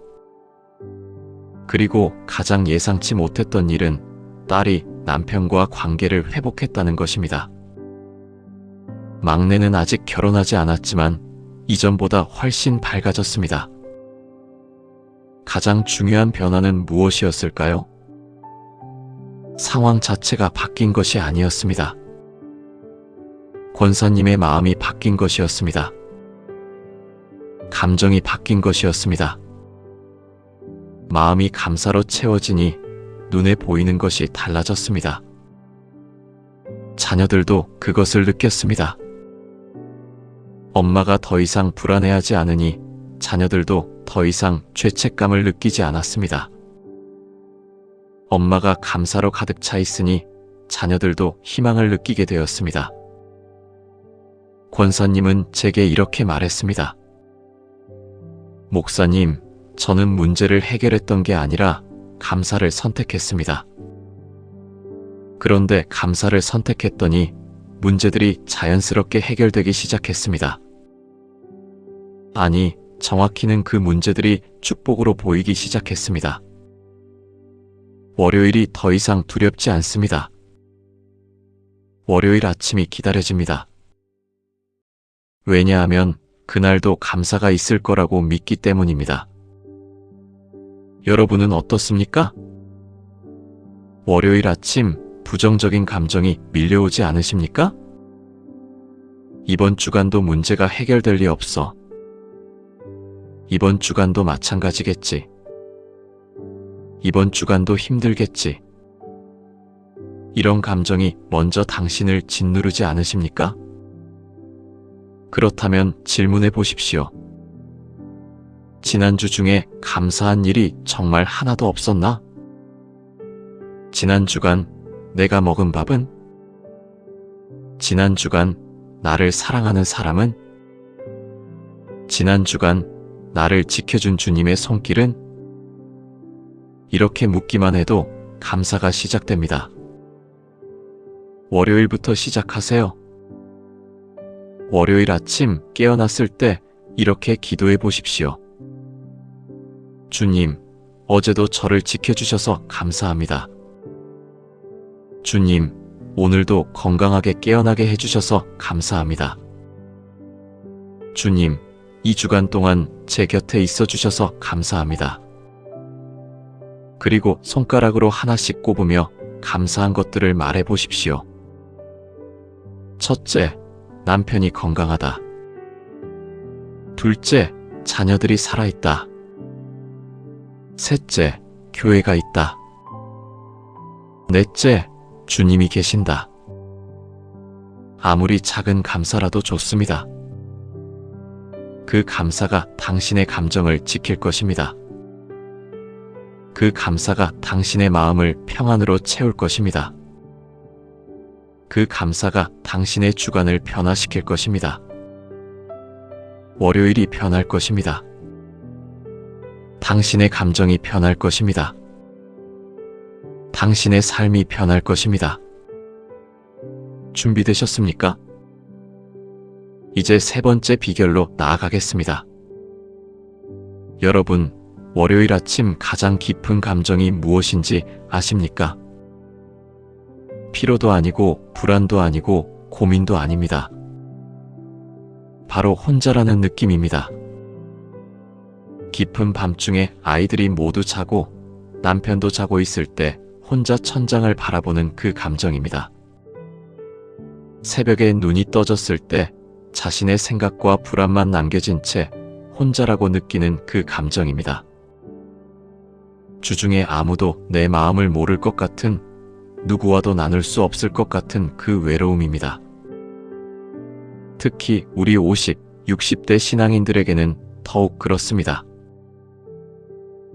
그리고 가장 예상치 못했던 일은 딸이 남편과 관계를 회복했다는 것입니다. 막내는 아직 결혼하지 않았지만 이전보다 훨씬 밝아졌습니다. 가장 중요한 변화는 무엇이었을까요? 상황 자체가 바뀐 것이 아니었습니다. 권사님의 마음이 바뀐 것이었습니다. 감정이 바뀐 것이었습니다. 마음이 감사로 채워지니 눈에 보이는 것이 달라졌습니다. 자녀들도 그것을 느꼈습니다. 엄마가 더 이상 불안해하지 않으니 자녀들도 더 이상 죄책감을 느끼지 않았습니다. 엄마가 감사로 가득 차 있으니 자녀들도 희망을 느끼게 되었습니다. 권사님은 제게 이렇게 말했습니다. 목사님, 저는 문제를 해결했던 게 아니라 감사를 선택했습니다. 그런데 감사를 선택했더니 문제들이 자연스럽게 해결되기 시작했습니다. 아니, 정확히는 그 문제들이 축복으로 보이기 시작했습니다. 월요일이 더 이상 두렵지 않습니다. 월요일 아침이 기다려집니다. 왜냐하면 그날도 감사가 있을 거라고 믿기 때문입니다. 여러분은 어떻습니까? 월요일 아침 부정적인 감정이 밀려오지 않으십니까? 이번 주간도 문제가 해결될 리 없어. 이번 주간도 마찬가지겠지. 이번 주간도 힘들겠지. 이런 감정이 먼저 당신을 짓누르지 않으십니까? 그렇다면 질문해 보십시오. 지난주 중에 감사한 일이 정말 하나도 없었나? 지난 주간 내가 먹은 밥은? 지난 주간 나를 사랑하는 사람은? 지난 주간 나를 지켜준 주님의 손길은? 이렇게 묻기만 해도 감사가 시작됩니다. 월요일부터 시작하세요. 월요일 아침 깨어났을 때 이렇게 기도해 보십시오. 주님, 어제도 저를 지켜주셔서 감사합니다. 주님, 오늘도 건강하게 깨어나게 해주셔서 감사합니다. 주님, 이 주간 동안 제 곁에 있어 주셔서 감사합니다. 그리고 손가락으로 하나씩 꼽으며 감사한 것들을 말해 보십시오. 첫째, 남편이 건강하다. 둘째, 자녀들이 살아있다. 셋째, 교회가 있다. 넷째, 주님이 계신다. 아무리 작은 감사라도 좋습니다. 그 감사가 당신의 감정을 지킬 것입니다. 그 감사가 당신의 마음을 평안으로 채울 것입니다. 그 감사가 당신의 주간을 변화시킬 것입니다. 월요일이 변할 것입니다. 당신의 감정이 변할 것입니다. 당신의 삶이 변할 것입니다. 준비되셨습니까? 이제 세 번째 비결로 나아가겠습니다. 여러분, 월요일 아침 가장 깊은 감정이 무엇인지 아십니까? 피로도 아니고 불안도 아니고 고민도 아닙니다. 바로 혼자라는 느낌입니다. 깊은 밤중에 아이들이 모두 자고 남편도 자고 있을 때 혼자 천장을 바라보는 그 감정입니다. 새벽에 눈이 떠졌을 때 자신의 생각과 불안만 남겨진 채 혼자라고 느끼는 그 감정입니다. 주중에 아무도 내 마음을 모를 것 같은, 누구와도 나눌 수 없을 것 같은 그 외로움입니다. 특히 우리 50, 60대 신앙인들에게는 더욱 그렇습니다.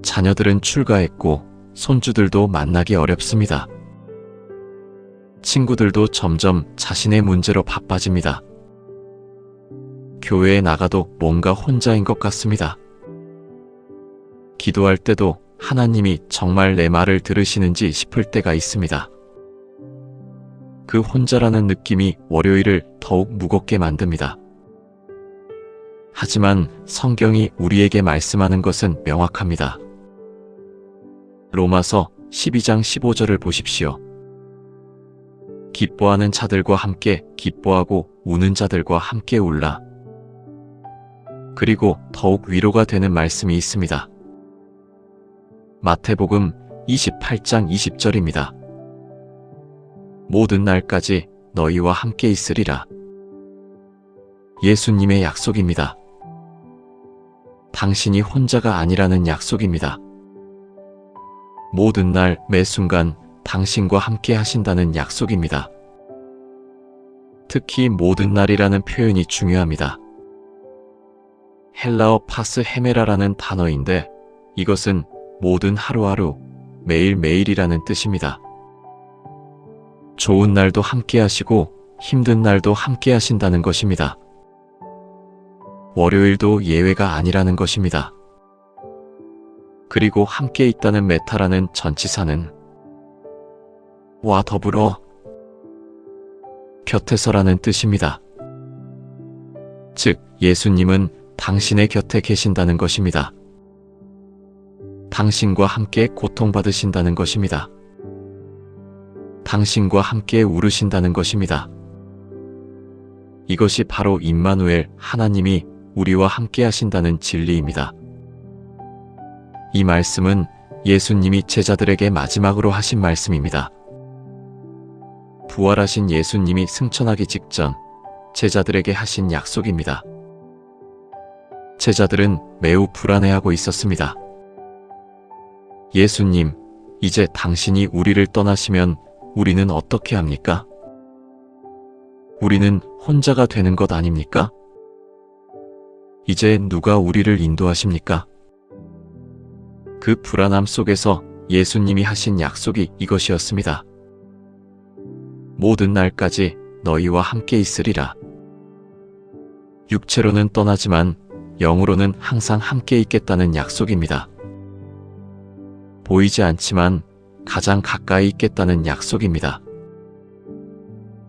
자녀들은 출가했고 손주들도 만나기 어렵습니다. 친구들도 점점 자신의 문제로 바빠집니다. 교회에 나가도 뭔가 혼자인 것 같습니다. 기도할 때도 하나님이 정말 내 말을 들으시는지 싶을 때가 있습니다. 그 혼자라는 느낌이 월요일을 더욱 무겁게 만듭니다. 하지만 성경이 우리에게 말씀하는 것은 명확합니다. 로마서 12장 15절을 보십시오. 기뻐하는 자들과 함께 기뻐하고 우는 자들과 함께 울라. 그리고 더욱 위로가 되는 말씀이 있습니다. 마태복음 28장 20절입니다. 모든 날까지 너희와 함께 있으리라. 예수님의 약속입니다. 당신이 혼자가 아니라는 약속입니다. 모든 날 매 순간 당신과 함께 하신다는 약속입니다. 특히 모든 날이라는 표현이 중요합니다. 헬라어 파스 헤메라라는 단어인데 이것은 모든 하루하루, 매일매일이라는 뜻입니다. 좋은 날도 함께 하시고 힘든 날도 함께 하신다는 것입니다. 월요일도 예외가 아니라는 것입니다. 그리고 함께 있다는 메타라는 전치사는 와 더불어 곁에서라는 뜻입니다. 즉, 예수님은 당신의 곁에 계신다는 것입니다. 당신과 함께 고통받으신다는 것입니다. 당신과 함께 울으신다는 것입니다. 이것이 바로 임마누엘, 하나님이 우리와 함께 하신다는 진리입니다. 이 말씀은 예수님이 제자들에게 마지막으로 하신 말씀입니다. 부활하신 예수님이 승천하기 직전 제자들에게 하신 약속입니다. 제자들은 매우 불안해하고 있었습니다. 예수님, 이제 당신이 우리를 떠나시면 우리는 어떻게 합니까? 우리는 혼자가 되는 것 아닙니까? 이제 누가 우리를 인도하십니까? 그 불안함 속에서 예수님이 하신 약속이 이것이었습니다. 모든 날까지 너희와 함께 있으리라. 육체로는 떠나지만 영으로는 항상 함께 있겠다는 약속입니다. 보이지 않지만 가장 가까이 있겠다는 약속입니다.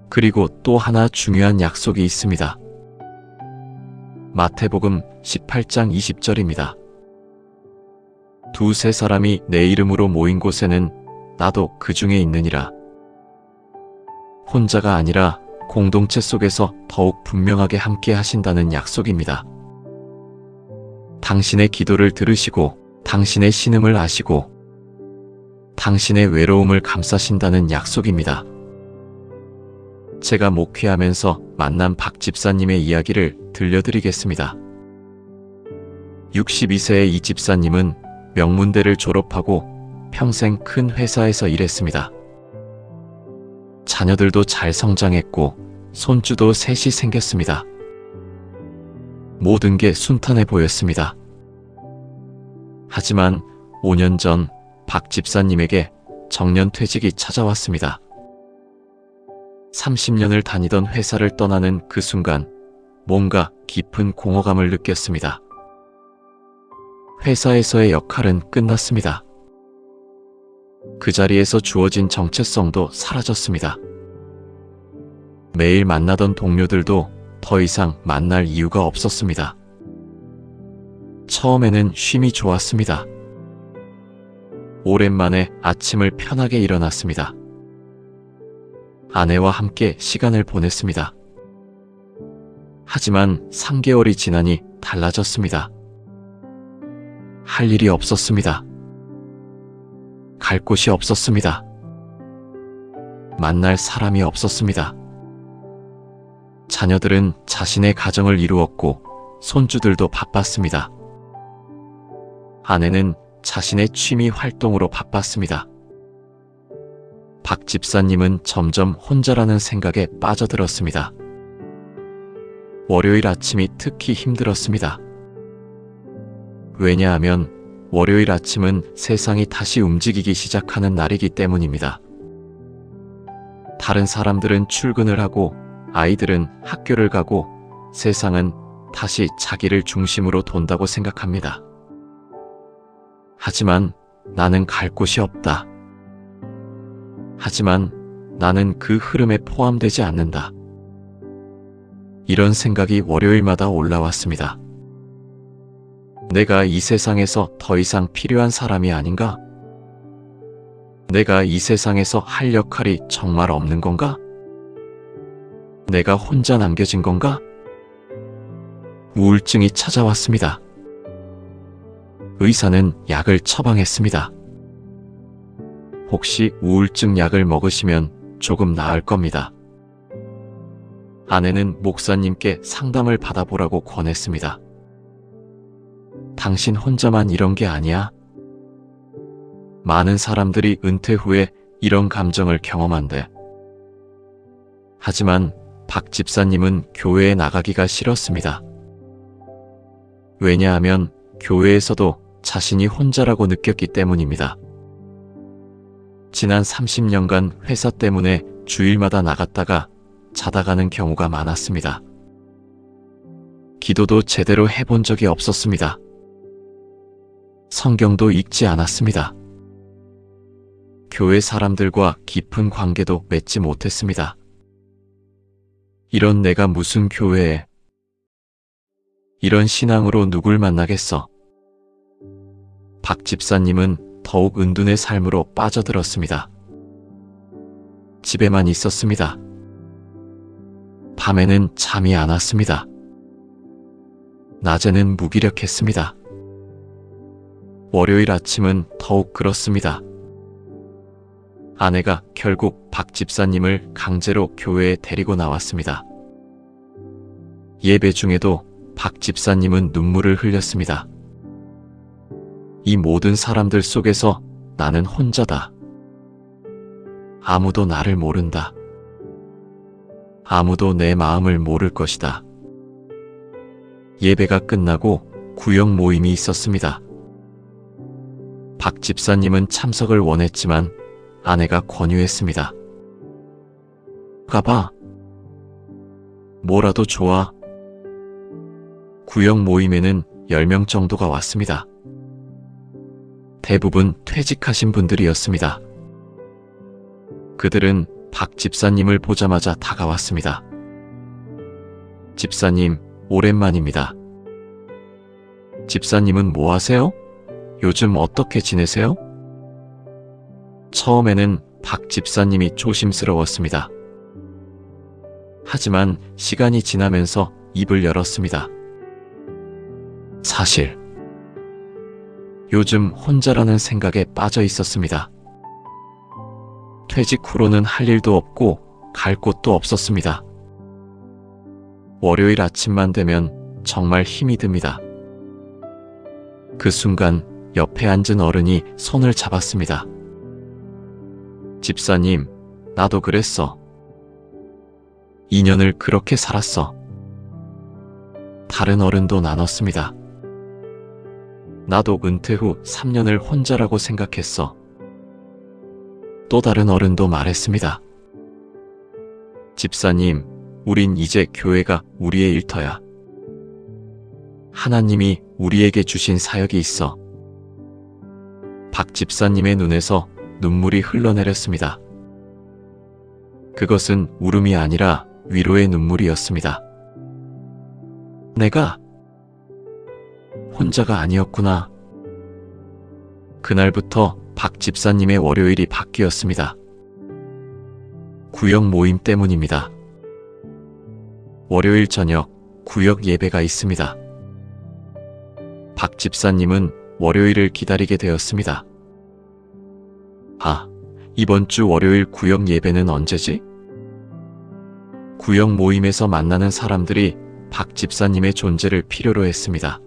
그리고 또 하나 중요한 약속이 있습니다. 마태복음 18장 20절입니다. 두세 사람이 내 이름으로 모인 곳에는 나도 그 중에 있느니라. 혼자가 아니라 공동체 속에서 더욱 분명하게 함께 하신다는 약속입니다. 당신의 기도를 들으시고 당신의 신음을 아시고 당신의 외로움을 감싸신다는 약속입니다. 제가 목회하면서 만난 박 집사님의 이야기를 들려드리겠습니다. 62세의 이 집사님은 명문대를 졸업하고 평생 큰 회사에서 일했습니다. 자녀들도 잘 성장했고 손주도 셋이 생겼습니다. 모든 게 순탄해 보였습니다. 하지만 5년 전 박 집사님에게 정년퇴직이 찾아왔습니다. 30년을 다니던 회사를 떠나는 그 순간 뭔가 깊은 공허감을 느꼈습니다. 회사에서의 역할은 끝났습니다. 그 자리에서 주어진 정체성도 사라졌습니다. 매일 만나던 동료들도 더 이상 만날 이유가 없었습니다. 처음에는 쉼이 좋았습니다. 오랜만에 아침을 편하게 일어났습니다. 아내와 함께 시간을 보냈습니다. 하지만 3개월이 지나니 달라졌습니다. 할 일이 없었습니다. 갈 곳이 없었습니다. 만날 사람이 없었습니다. 자녀들은 자신의 가정을 이루었고 손주들도 바빴습니다. 아내는 자신의 취미 활동으로 바빴습니다. 박 집사님은 점점 혼자라는 생각에 빠져들었습니다. 월요일 아침이 특히 힘들었습니다. 왜냐하면 월요일 아침은 세상이 다시 움직이기 시작하는 날이기 때문입니다. 다른 사람들은 출근을 하고 아이들은 학교를 가고 세상은 다시 자기를 중심으로 돈다고 생각합니다. 하지만 나는 갈 곳이 없다. 하지만 나는 그 흐름에 포함되지 않는다. 이런 생각이 월요일마다 올라왔습니다. 내가 이 세상에서 더 이상 필요한 사람이 아닌가? 내가 이 세상에서 할 역할이 정말 없는 건가? 내가 혼자 남겨진 건가? 우울증이 찾아왔습니다. 의사는 약을 처방했습니다. 혹시 우울증 약을 먹으시면 조금 나을 겁니다. 아내는 목사님께 상담을 받아보라고 권했습니다. 당신 혼자만 이런 게 아니야? 많은 사람들이 은퇴 후에 이런 감정을 경험한대. 하지만 박 집사님은 교회에 나가기가 싫었습니다. 왜냐하면 교회에서도 자신이 혼자라고 느꼈기 때문입니다. 지난 30년간 회사 때문에 주일마다 나갔다가 자다 가는 경우가 많았습니다. 기도도 제대로 해본 적이 없었습니다. 성경도 읽지 않았습니다. 교회 사람들과 깊은 관계도 맺지 못했습니다. 이런 내가 무슨 교회에, 이런 신앙으로 누굴 만나겠어? 박 집사님은 더욱 은둔의 삶으로 빠져들었습니다. 집에만 있었습니다. 밤에는 잠이 안 왔습니다. 낮에는 무기력했습니다. 월요일 아침은 더욱 그렇습니다. 아내가 결국 박 집사님을 강제로 교회에 데리고 나왔습니다. 예배 중에도 박 집사님은 눈물을 흘렸습니다. 이 모든 사람들 속에서 나는 혼자다. 아무도 나를 모른다. 아무도 내 마음을 모를 것이다. 예배가 끝나고 구역 모임이 있었습니다. 박 집사님은 참석을 원했지만 아내가 권유했습니다. 가봐. 뭐라도 좋아. 구역 모임에는 10명 정도가 왔습니다. 대부분 퇴직하신 분들이었습니다. 그들은 박 집사님을 보자마자 다가왔습니다. 집사님, 오랜만입니다. 집사님은 뭐 하세요? 요즘 어떻게 지내세요? 처음에는 박 집사님이 조심스러웠습니다. 하지만 시간이 지나면서 입을 열었습니다. 사실, 요즘 혼자라는 생각에 빠져 있었습니다. 퇴직 후로는 할 일도 없고 갈 곳도 없었습니다. 월요일 아침만 되면 정말 힘이 듭니다. 그 순간 옆에 앉은 어른이 손을 잡았습니다. 집사님, 나도 그랬어. 2년을 그렇게 살았어. 다른 어른도 나눴습니다. 나도 은퇴 후 3년을 혼자라고 생각했어. 또 다른 어른도 말했습니다. 집사님, 우린 이제 교회가 우리의 일터야. 하나님이 우리에게 주신 사역이 있어. 박 집사님의 눈에서 눈물이 흘러내렸습니다. 그것은 울음이 아니라 위로의 눈물이었습니다. 내가 혼자가 아니었구나. 그날부터 박 집사님의 월요일이 바뀌었습니다. 구역 모임 때문입니다. 월요일 저녁 구역 예배가 있습니다. 박 집사님은 월요일을 기다리게 되었습니다. 아, 이번 주 월요일 구역 예배는 언제지? 구역 모임에서 만나는 사람들이 박 집사님의 존재를 필요로 했습니다.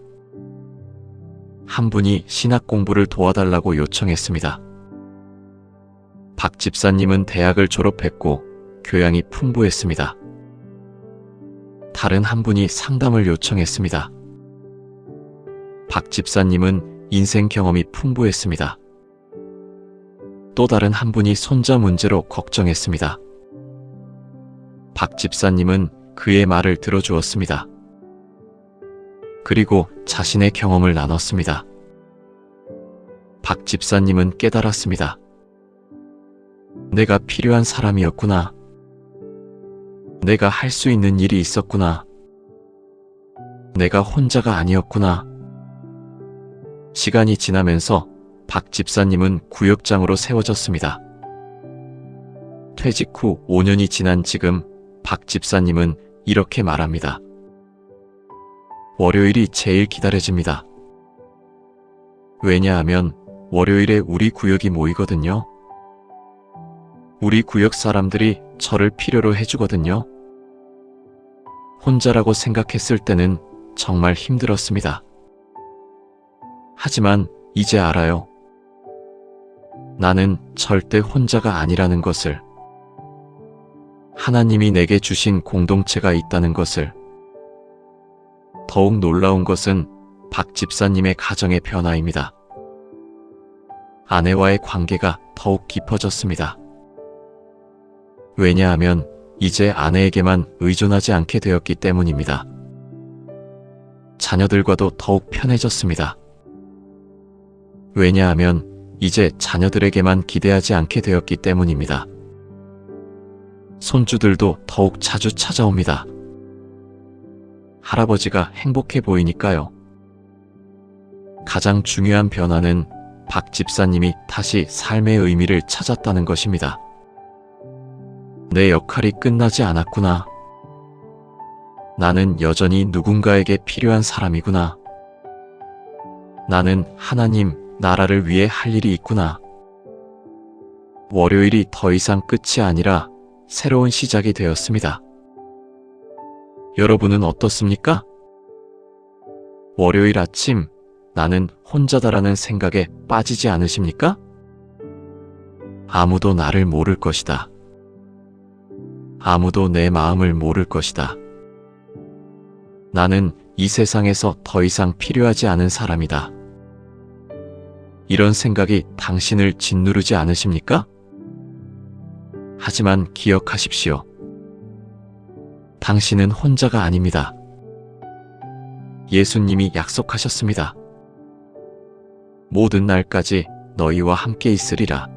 한 분이 신학 공부를 도와달라고 요청했습니다. 박 집사님은 대학을 졸업했고 교양이 풍부했습니다. 다른 한 분이 상담을 요청했습니다. 박 집사님은 인생 경험이 풍부했습니다. 또 다른 한 분이 손자 문제로 걱정했습니다. 박 집사님은 그의 말을 들어주었습니다. 그리고 자신의 경험을 나눴습니다. 박 집사님은 깨달았습니다. 내가 필요한 사람이었구나. 내가 할 수 있는 일이 있었구나. 내가 혼자가 아니었구나. 시간이 지나면서 박 집사님은 구역장으로 세워졌습니다. 퇴직 후 5년이 지난 지금 박 집사님은 이렇게 말합니다. 월요일이 제일 기다려집니다. 왜냐하면 월요일에 우리 구역이 모이거든요. 우리 구역 사람들이 저를 필요로 해주거든요. 혼자라고 생각했을 때는 정말 힘들었습니다. 하지만 이제 알아요. 나는 절대 혼자가 아니라는 것을. 하나님이 내게 주신 공동체가 있다는 것을. 더욱 놀라운 것은 박 집사님의 가정의 변화입니다. 아내와의 관계가 더욱 깊어졌습니다. 왜냐하면 이제 아내에게만 의존하지 않게 되었기 때문입니다. 자녀들과도 더욱 편해졌습니다. 왜냐하면 이제 자녀들에게만 기대하지 않게 되었기 때문입니다. 손주들도 더욱 자주 찾아옵니다. 할아버지가 행복해 보이니까요. 가장 중요한 변화는 박 집사님이 다시 삶의 의미를 찾았다는 것입니다. 내 역할이 끝나지 않았구나. 나는 여전히 누군가에게 필요한 사람이구나. 나는 하나님, 나라를 위해 할 일이 있구나. 월요일이 더 이상 끝이 아니라 새로운 시작이 되었습니다. 여러분은 어떻습니까? 월요일 아침 나는 혼자다라는 생각에 빠지지 않으십니까? 아무도 나를 모를 것이다. 아무도 내 마음을 모를 것이다. 나는 이 세상에서 더 이상 필요하지 않은 사람이다. 이런 생각이 당신을 짓누르지 않으십니까? 하지만 기억하십시오. 당신은 혼자가 아닙니다. 예수님이 약속하셨습니다. 모든 날까지 너희와 함께 있으리라.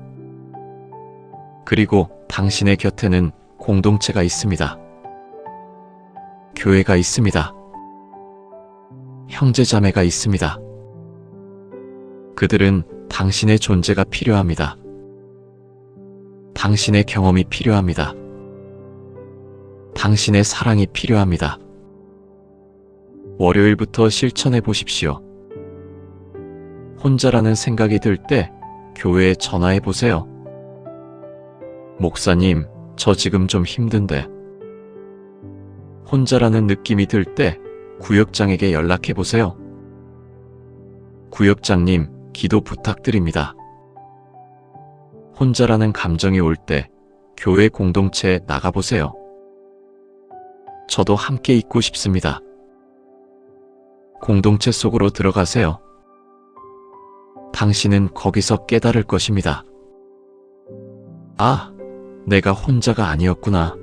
그리고 당신의 곁에는 공동체가 있습니다. 교회가 있습니다. 형제자매가 있습니다. 그들은 당신의 존재가 필요합니다. 당신의 경험이 필요합니다. 당신의 사랑이 필요합니다. 월요일부터 실천해 보십시오. 혼자라는 생각이 들 때 교회에 전화해 보세요. 목사님, 저 지금 좀 힘든데. 혼자라는 느낌이 들 때 구역장에게 연락해 보세요. 구역장님, 기도 부탁드립니다. 혼자라는 감정이 올 때 교회 공동체에 나가보세요. 저도 함께 있고 싶습니다. 공동체 속으로 들어가세요. 당신은 거기서 깨달을 것입니다. 아, 내가 혼자가 아니었구나.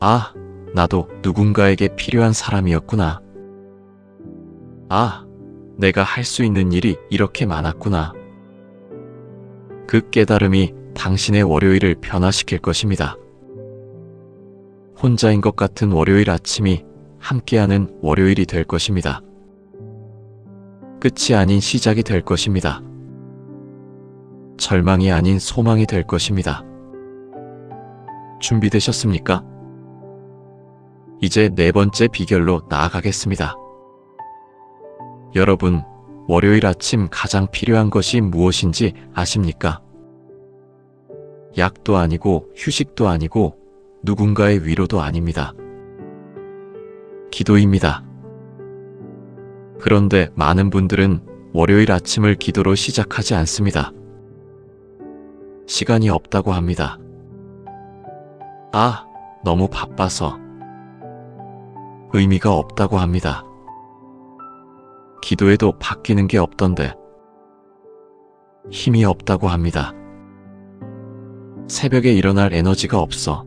아, 나도 누군가에게 필요한 사람이었구나. 아, 내가 할 수 있는 일이 이렇게 많았구나. 그 깨달음이 당신의 월요일을 변화시킬 것입니다. 혼자인 것 같은 월요일 아침이 함께하는 월요일이 될 것입니다. 끝이 아닌 시작이 될 것입니다. 절망이 아닌 소망이 될 것입니다. 준비되셨습니까? 이제 네 번째 비결로 나아가겠습니다. 여러분, 월요일 아침 가장 필요한 것이 무엇인지 아십니까? 약도 아니고 휴식도 아니고 누군가의 위로도 아닙니다. 기도입니다. 그런데 많은 분들은 월요일 아침을 기도로 시작하지 않습니다. 시간이 없다고 합니다. 아, 너무 바빠서. 의미가 없다고 합니다. 기도에도 바뀌는 게 없던데. 힘이 없다고 합니다. 새벽에 일어날 에너지가 없어.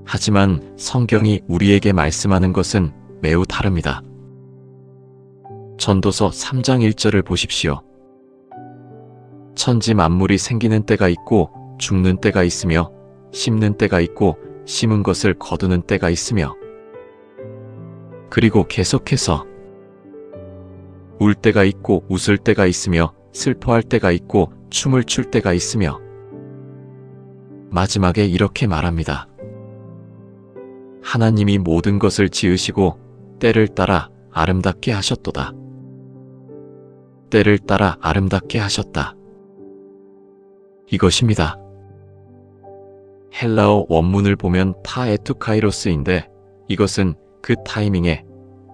하지만 성경이 우리에게 말씀하는 것은 매우 다릅니다. 전도서 3장 1절을 보십시오. 천지 만물이 생기는 때가 있고 죽는 때가 있으며 심는 때가 있고 심은 것을 거두는 때가 있으며, 그리고 계속해서 울 때가 있고 웃을 때가 있으며 슬퍼할 때가 있고 춤을 출 때가 있으며, 마지막에 이렇게 말합니다. 하나님이 모든 것을 지으시고 때를 따라 아름답게 하셨도다. 때를 따라 아름답게 하셨다. 이것입니다. 헬라어 원문을 보면 타에투카이로스인데 이것은 그 타이밍에,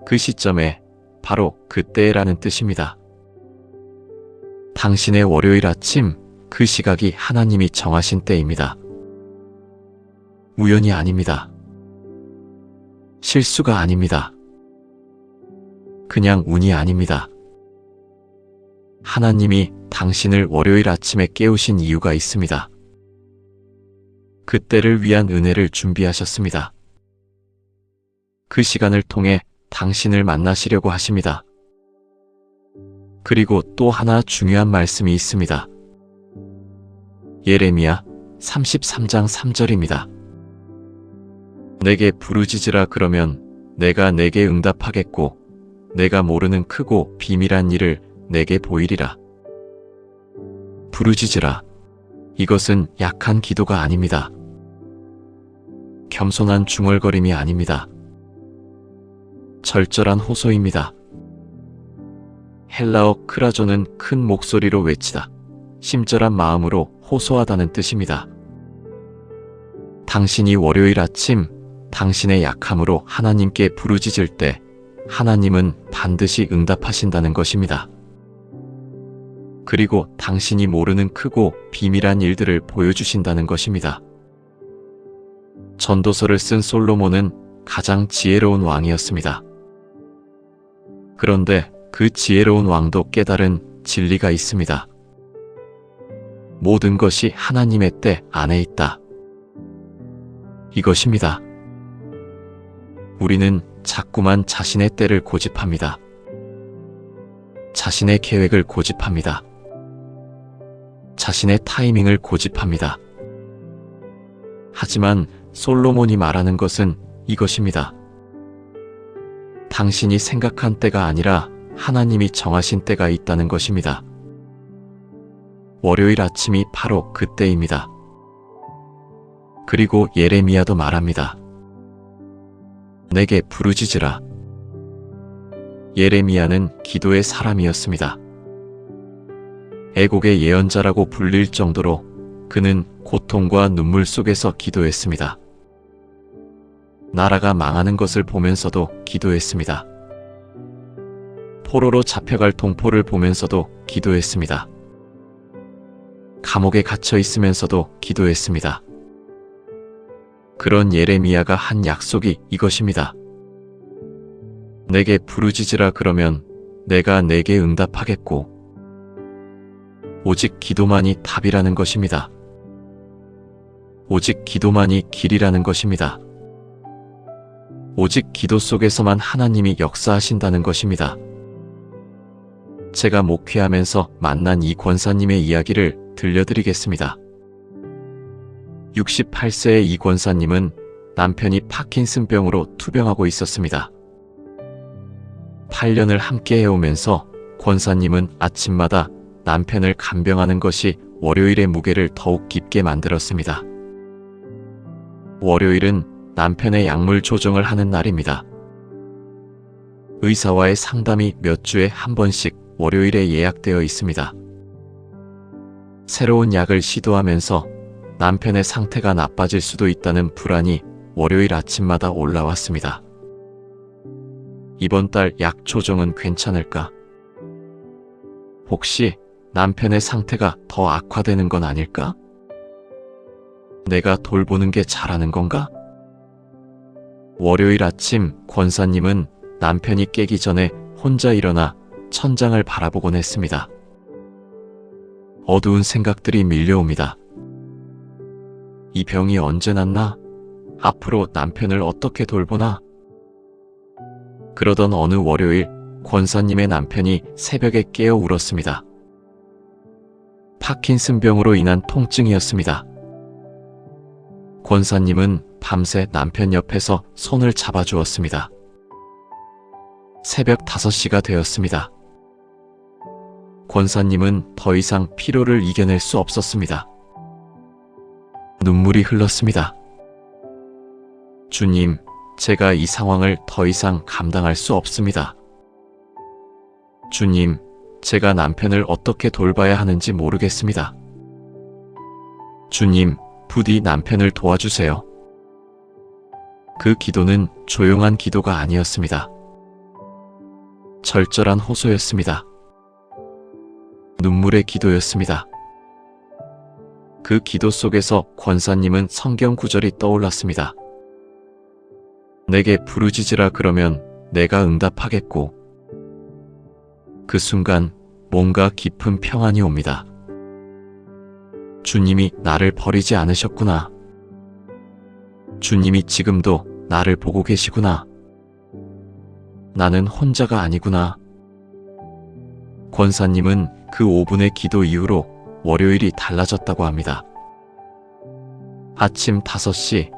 그 시점에, 바로 그때라는 뜻입니다. 당신의 월요일 아침, 그 시각이 하나님이 정하신 때입니다. 우연이 아닙니다. 실수가 아닙니다. 그냥 운이 아닙니다. 하나님이 당신을 월요일 아침에 깨우신 이유가 있습니다. 그때를 위한 은혜를 준비하셨습니다. 그 시간을 통해 당신을 만나시려고 하십니다. 그리고 또 하나 중요한 말씀이 있습니다. 예레미야 33장 3절입니다. 내게 부르짖으라 그러면 내가 내게 응답하겠고 내가 모르는 크고 비밀한 일을 내게 보이리라. 부르짖으라. 이것은 약한 기도가 아닙니다. 겸손한 중얼거림이 아닙니다. 절절한 호소입니다. 헬라어 크라조는 큰 목소리로 외치다, 심절한 마음으로 호소하다는 뜻입니다. 당신이 월요일 아침 당신의 약함으로 하나님께 부르짖을 때 하나님은 반드시 응답하신다는 것입니다. 그리고 당신이 모르는 크고 비밀한 일들을 보여주신다는 것입니다. 전도서를 쓴 솔로몬은 가장 지혜로운 왕이었습니다. 그런데 그 지혜로운 왕도 깨달은 진리가 있습니다. 모든 것이 하나님의 때 안에 있다. 이것입니다. 우리는 자꾸만 자신의 때를 고집합니다. 자신의 계획을 고집합니다. 자신의 타이밍을 고집합니다. 하지만 솔로몬이 말하는 것은 이것입니다. 당신이 생각한 때가 아니라 하나님이 정하신 때가 있다는 것입니다. 월요일 아침이 바로 그때입니다. 그리고 예레미야도 말합니다. 내게 부르짖으라. 예레미야는 기도의 사람이었습니다. 애곡의 예언자라고 불릴 정도로 그는 고통과 눈물 속에서 기도했습니다. 나라가 망하는 것을 보면서도 기도했습니다. 포로로 잡혀갈 동포를 보면서도 기도했습니다. 감옥에 갇혀 있으면서도 기도했습니다. 그런 예레미야가 한 약속이 이것입니다. 내게 부르짖으라 그러면 내가 내게 응답하겠고 오직 기도만이 답이라는 것입니다. 오직 기도만이 길이라는 것입니다. 오직 기도 속에서만 하나님이 역사하신다는 것입니다. 제가 목회하면서 만난 이 권사님의 이야기를 들려드리겠습니다. 68세의 이 권사님은 남편이 파킨슨병으로 투병하고 있었습니다. 8년을 함께 해오면서 권사님은 아침마다 남편을 간병하는 것이 월요일의 무게를 더욱 깊게 만들었습니다. 월요일은 남편의 약물 조정을 하는 날입니다. 의사와의 상담이 몇 주에 한 번씩 월요일에 예약되어 있습니다. 새로운 약을 시도하면서 남편의 상태가 나빠질 수도 있다는 불안이 월요일 아침마다 올라왔습니다. 이번 달 약 조정은 괜찮을까? 혹시 남편의 상태가 더 악화되는 건 아닐까? 내가 돌보는 게 잘하는 건가? 월요일 아침 권사님은 남편이 깨기 전에 혼자 일어나 천장을 바라보곤 했습니다. 어두운 생각들이 밀려옵니다. 이 병이 언제 낫나? 앞으로 남편을 어떻게 돌보나? 그러던 어느 월요일 권사님의 남편이 새벽에 깨어 울었습니다. 파킨슨병으로 인한 통증이었습니다. 권사님은 밤새 남편 옆에서 손을 잡아주었습니다. 새벽 5시가 되었습니다. 권사님은 더 이상 피로를 이겨낼 수 없었습니다. 눈물이 흘렀습니다. 주님, 제가 이 상황을 더 이상 감당할 수 없습니다. 주님, 제가 남편을 어떻게 돌봐야 하는지 모르겠습니다. 주님, 부디 남편을 도와주세요. 그 기도는 조용한 기도가 아니었습니다. 절절한 호소였습니다. 눈물의 기도였습니다. 그 기도 속에서 권사님은 성경 구절이 떠올랐습니다. 내게 부르짖으라 그러면 내가 응답하겠고. 그 순간 뭔가 깊은 평안이 옵니다. 주님이 나를 버리지 않으셨구나. 주님이 지금도 나를 보고 계시구나. 나는 혼자가 아니구나. 권사님은 그 5분의 기도 이후로 월요일이 달라졌다고 합니다. 아침 5시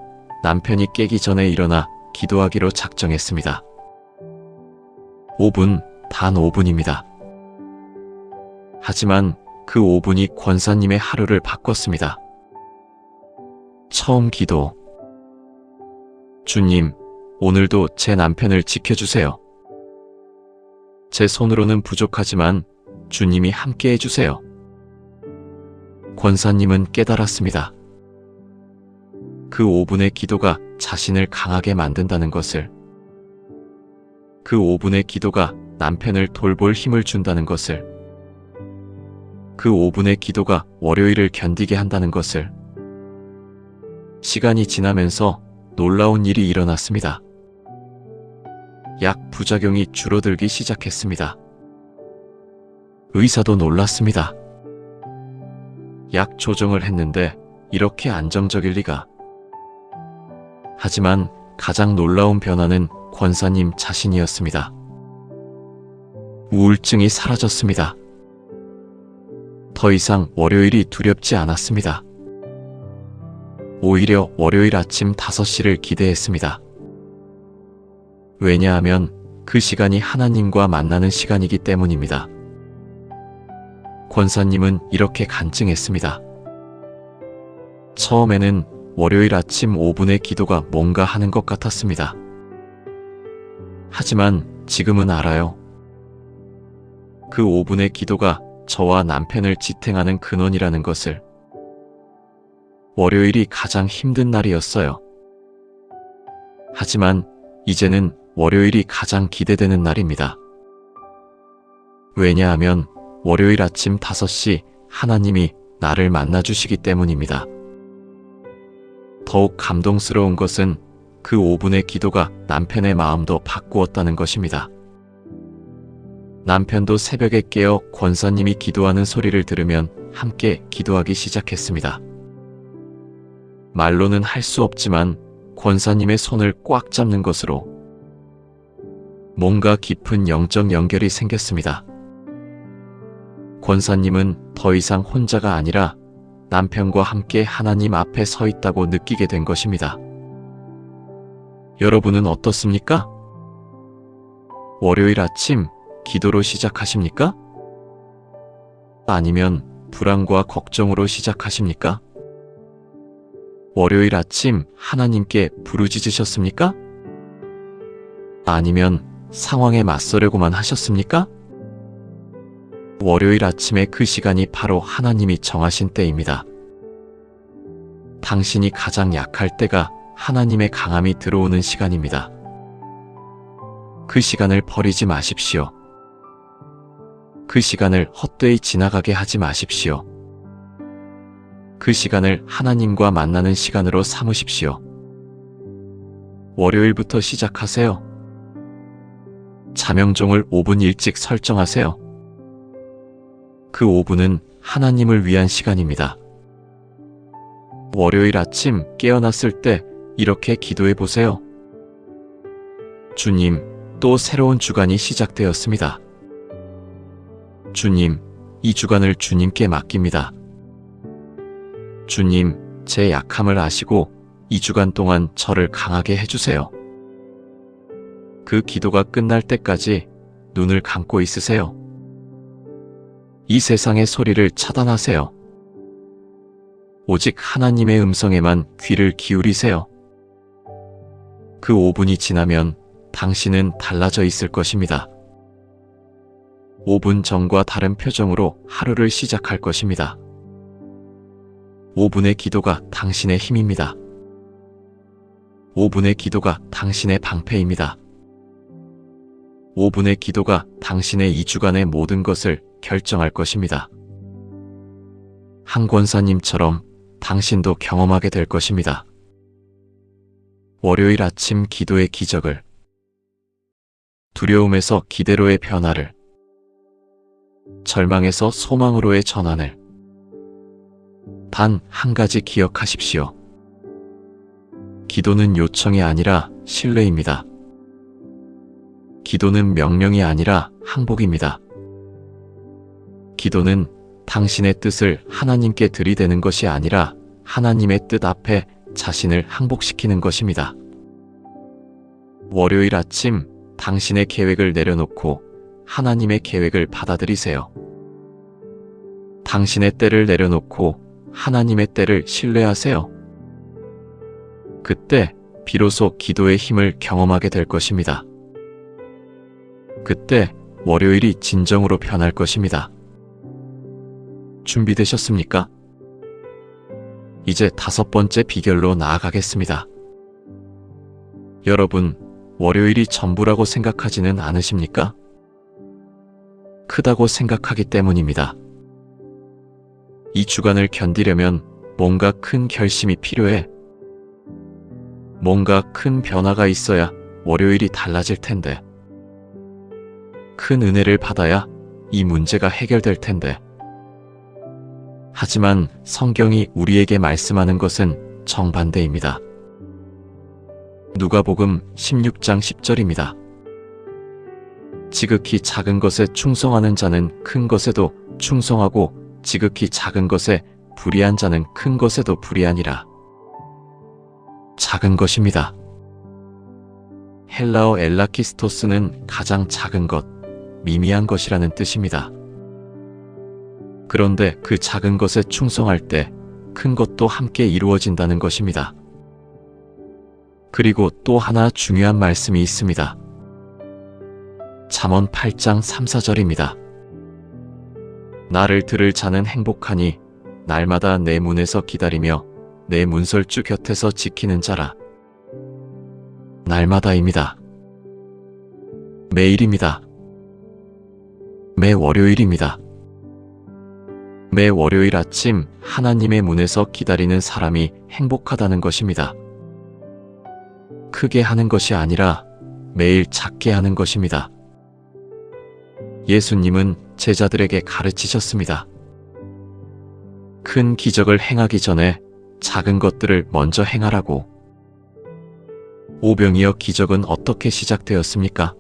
남편이 깨기 전에 일어나 기도하기로 작정했습니다. 5분, 단 5분입니다. 하지만 그 5분이 권사님의 하루를 바꿨습니다. 처음 기도. 주님, 오늘도 제 남편을 지켜주세요. 제 손으로는 부족하지만 주님이 함께 해주세요. 권사님은 깨달았습니다. 그 5분의 기도가 자신을 강하게 만든다는 것을. 그 5분의 기도가 남편을 돌볼 힘을 준다는 것을. 그 5분의 기도가 월요일을 견디게 한다는 것을. 시간이 지나면서 놀라운 일이 일어났습니다. 약 부작용이 줄어들기 시작했습니다. 의사도 놀랐습니다. 약 조정을 했는데 이렇게 안정적일 리가. 하지만 가장 놀라운 변화는 권사님 자신이었습니다. 우울증이 사라졌습니다. 더 이상 월요일이 두렵지 않았습니다. 오히려 월요일 아침 5시를 기대했습니다. 왜냐하면 그 시간이 하나님과 만나는 시간이기 때문입니다. 권사님은 이렇게 간증했습니다. 처음에는 월요일 아침 5분의 기도가 뭔가 하는 것 같았습니다. 하지만 지금은 알아요. 그 5분의 기도가 저와 남편을 지탱하는 근원이라는 것을. 월요일이 가장 힘든 날이었어요. 하지만 이제는 월요일이 가장 기대되는 날입니다. 왜냐하면 월요일 아침 5시 하나님이 나를 만나주시기 때문입니다. 더욱 감동스러운 것은 그 5분의 기도가 남편의 마음도 바꾸었다는 것입니다. 남편도 새벽에 깨어 권사님이 기도하는 소리를 들으면 함께 기도하기 시작했습니다. 말로는 할 수 없지만 권사님의 손을 꽉 잡는 것으로 뭔가 깊은 영적 연결이 생겼습니다. 권사님은 더 이상 혼자가 아니라 남편과 함께 하나님 앞에 서 있다고 느끼게 된 것입니다. 여러분은 어떻습니까? 월요일 아침 기도로 시작하십니까? 아니면 불안과 걱정으로 시작하십니까? 월요일 아침 하나님께 부르짖으셨습니까? 아니면 상황에 맞서려고만 하셨습니까? 월요일 아침의 그 시간이 바로 하나님이 정하신 때입니다. 당신이 가장 약할 때가 하나님의 강함이 들어오는 시간입니다. 그 시간을 버리지 마십시오. 그 시간을 헛되이 지나가게 하지 마십시오. 그 시간을 하나님과 만나는 시간으로 삼으십시오. 월요일부터 시작하세요. 자명종을 5분 일찍 설정하세요. 그 5분은 하나님을 위한 시간입니다. 월요일 아침 깨어났을 때 이렇게 기도해 보세요. 주님, 또 새로운 주간이 시작되었습니다. 주님, 이 주간을 주님께 맡깁니다. 주님, 제 약함을 아시고 이 주간 동안 저를 강하게 해주세요. 그 기도가 끝날 때까지 눈을 감고 있으세요. 이 세상의 소리를 차단하세요. 오직 하나님의 음성에만 귀를 기울이세요. 그 5분이 지나면 당신은 달라져 있을 것입니다. 5분 전과 다른 표정으로 하루를 시작할 것입니다. 5분의 기도가 당신의 힘입니다. 5분의 기도가 당신의 방패입니다. 5분의 기도가 당신의 2주간의 모든 것을 결정할 것입니다. 한 권사님처럼 당신도 경험하게 될 것입니다. 월요일 아침 기도의 기적을, 두려움에서 기대로의 변화를, 절망에서 소망으로의 전환을. 단 한 가지 기억하십시오. 기도는 요청이 아니라 신뢰입니다. 기도는 명령이 아니라 항복입니다. 기도는 당신의 뜻을 하나님께 들이대는 것이 아니라 하나님의 뜻 앞에 자신을 항복시키는 것입니다. 월요일 아침 당신의 계획을 내려놓고 하나님의 계획을 받아들이세요. 당신의 때를 내려놓고 하나님의 때를 신뢰하세요. 그때 비로소 기도의 힘을 경험하게 될 것입니다. 그때 월요일이 진정으로 변할 것입니다. 준비되셨습니까? 이제 5번째 비결로 나아가겠습니다. 여러분, 월요일이 전부라고 생각하지는 않으십니까? 크다고 생각하기 때문입니다. 이 주간을 견디려면 뭔가 큰 결심이 필요해. 뭔가 큰 변화가 있어야 월요일이 달라질 텐데. 큰 은혜를 받아야 이 문제가 해결될 텐데. 하지만 성경이 우리에게 말씀하는 것은 정반대입니다. 누가복음 16장 10절입니다. 지극히 작은 것에 충성하는 자는 큰 것에도 충성하고 지극히 작은 것에 불의한 자는 큰 것에도 불의하니라. 작은 것입니다. 헬라어 엘라키스토스는 가장 작은 것, 미미한 것이라는 뜻입니다. 그런데 그 작은 것에 충성할 때 큰 것도 함께 이루어진다는 것입니다. 그리고 또 하나 중요한 말씀이 있습니다. 잠언 8장 3, 4절입니다. 나를 들을 자는 행복하니 날마다 내 문에서 기다리며 내 문설주 곁에서 지키는 자라. 날마다입니다. 매일입니다. 매 월요일입니다. 매 월요일 아침 하나님의 문에서 기다리는 사람이 행복하다는 것입니다. 크게 하는 것이 아니라 매일 작게 하는 것입니다. 예수님은 제자들에게 가르치셨습니다. 큰 기적을 행하기 전에 작은 것들을 먼저 행하라고. 오병이어 기적은 어떻게 시작되었습니까?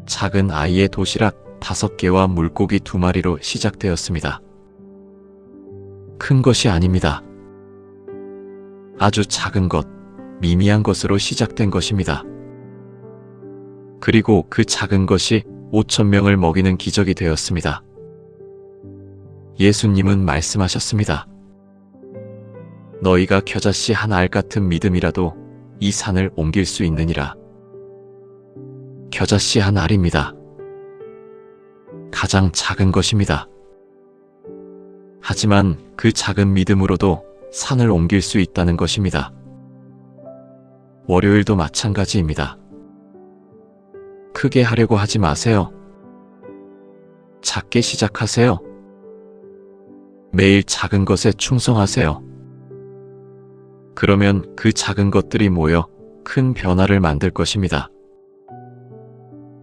작은 아이의 도시락 5개와 물고기 2마리로 시작되었습니다. 큰 것이 아닙니다. 아주 작은 것, 미미한 것으로 시작된 것입니다. 그리고 그 작은 것이 5,000명을 먹이는 기적이 되었습니다. 예수님은 말씀하셨습니다. 너희가 겨자씨 한 알 같은 믿음이라도 이 산을 옮길 수 있느니라. 겨자씨 한 알입니다. 가장 작은 것입니다. 하지만 그 작은 믿음으로도 산을 옮길 수 있다는 것입니다. 월요일도 마찬가지입니다. 크게 하려고 하지 마세요. 작게 시작하세요. 매일 작은 것에 충성하세요. 그러면 그 작은 것들이 모여 큰 변화를 만들 것입니다.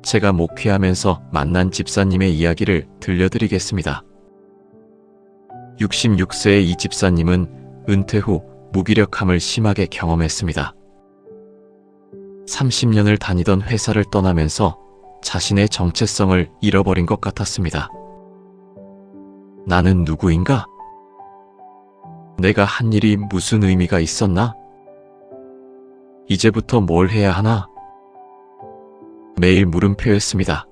제가 목회하면서 만난 집사님의 이야기를 들려드리겠습니다. 66세의 이 집사님은 은퇴 후 무기력함을 심하게 경험했습니다. 30년을 다니던 회사를 떠나면서 자신의 정체성을 잃어버린 것 같았습니다. 나는 누구인가? 내가 한 일이 무슨 의미가 있었나? 이제부터 뭘 해야 하나? 매일 물음표였습니다.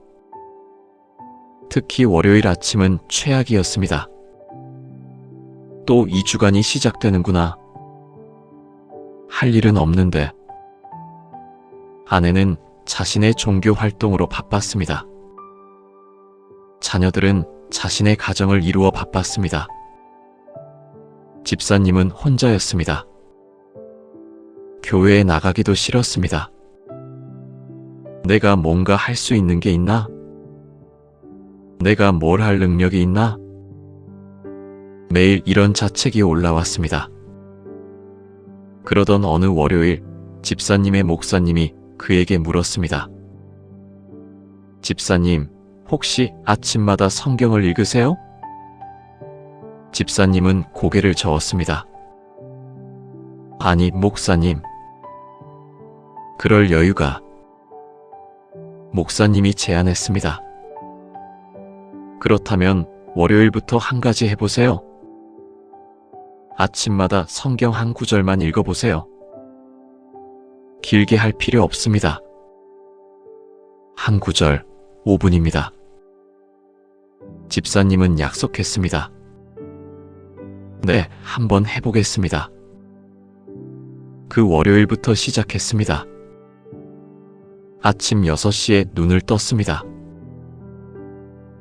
특히 월요일 아침은 최악이었습니다. 또 2주간이 시작되는구나. 할 일은 없는데. 아내는 자신의 종교 활동으로 바빴습니다. 자녀들은 자신의 가정을 이루어 바빴습니다. 집사님은 혼자였습니다. 교회에 나가기도 싫었습니다. 내가 뭔가 할 수 있는 게 있나? 내가 뭘 할 능력이 있나? 매일 이런 자책이 올라왔습니다. 그러던 어느 월요일 집사님의 목사님이 그에게 물었습니다. 집사님, 혹시 아침마다 성경을 읽으세요? 집사님은 고개를 저었습니다. 아니, 목사님. 그럴 여유가. 목사님이 제안했습니다. 그렇다면 월요일부터 한 가지 해보세요. 아침마다 성경 한 구절만 읽어보세요. 길게 할 필요 없습니다. 한 구절, 5분입니다. 집사님은 약속했습니다. 네, 한번 해보겠습니다. 그 월요일부터 시작했습니다. 아침 6시에 눈을 떴습니다.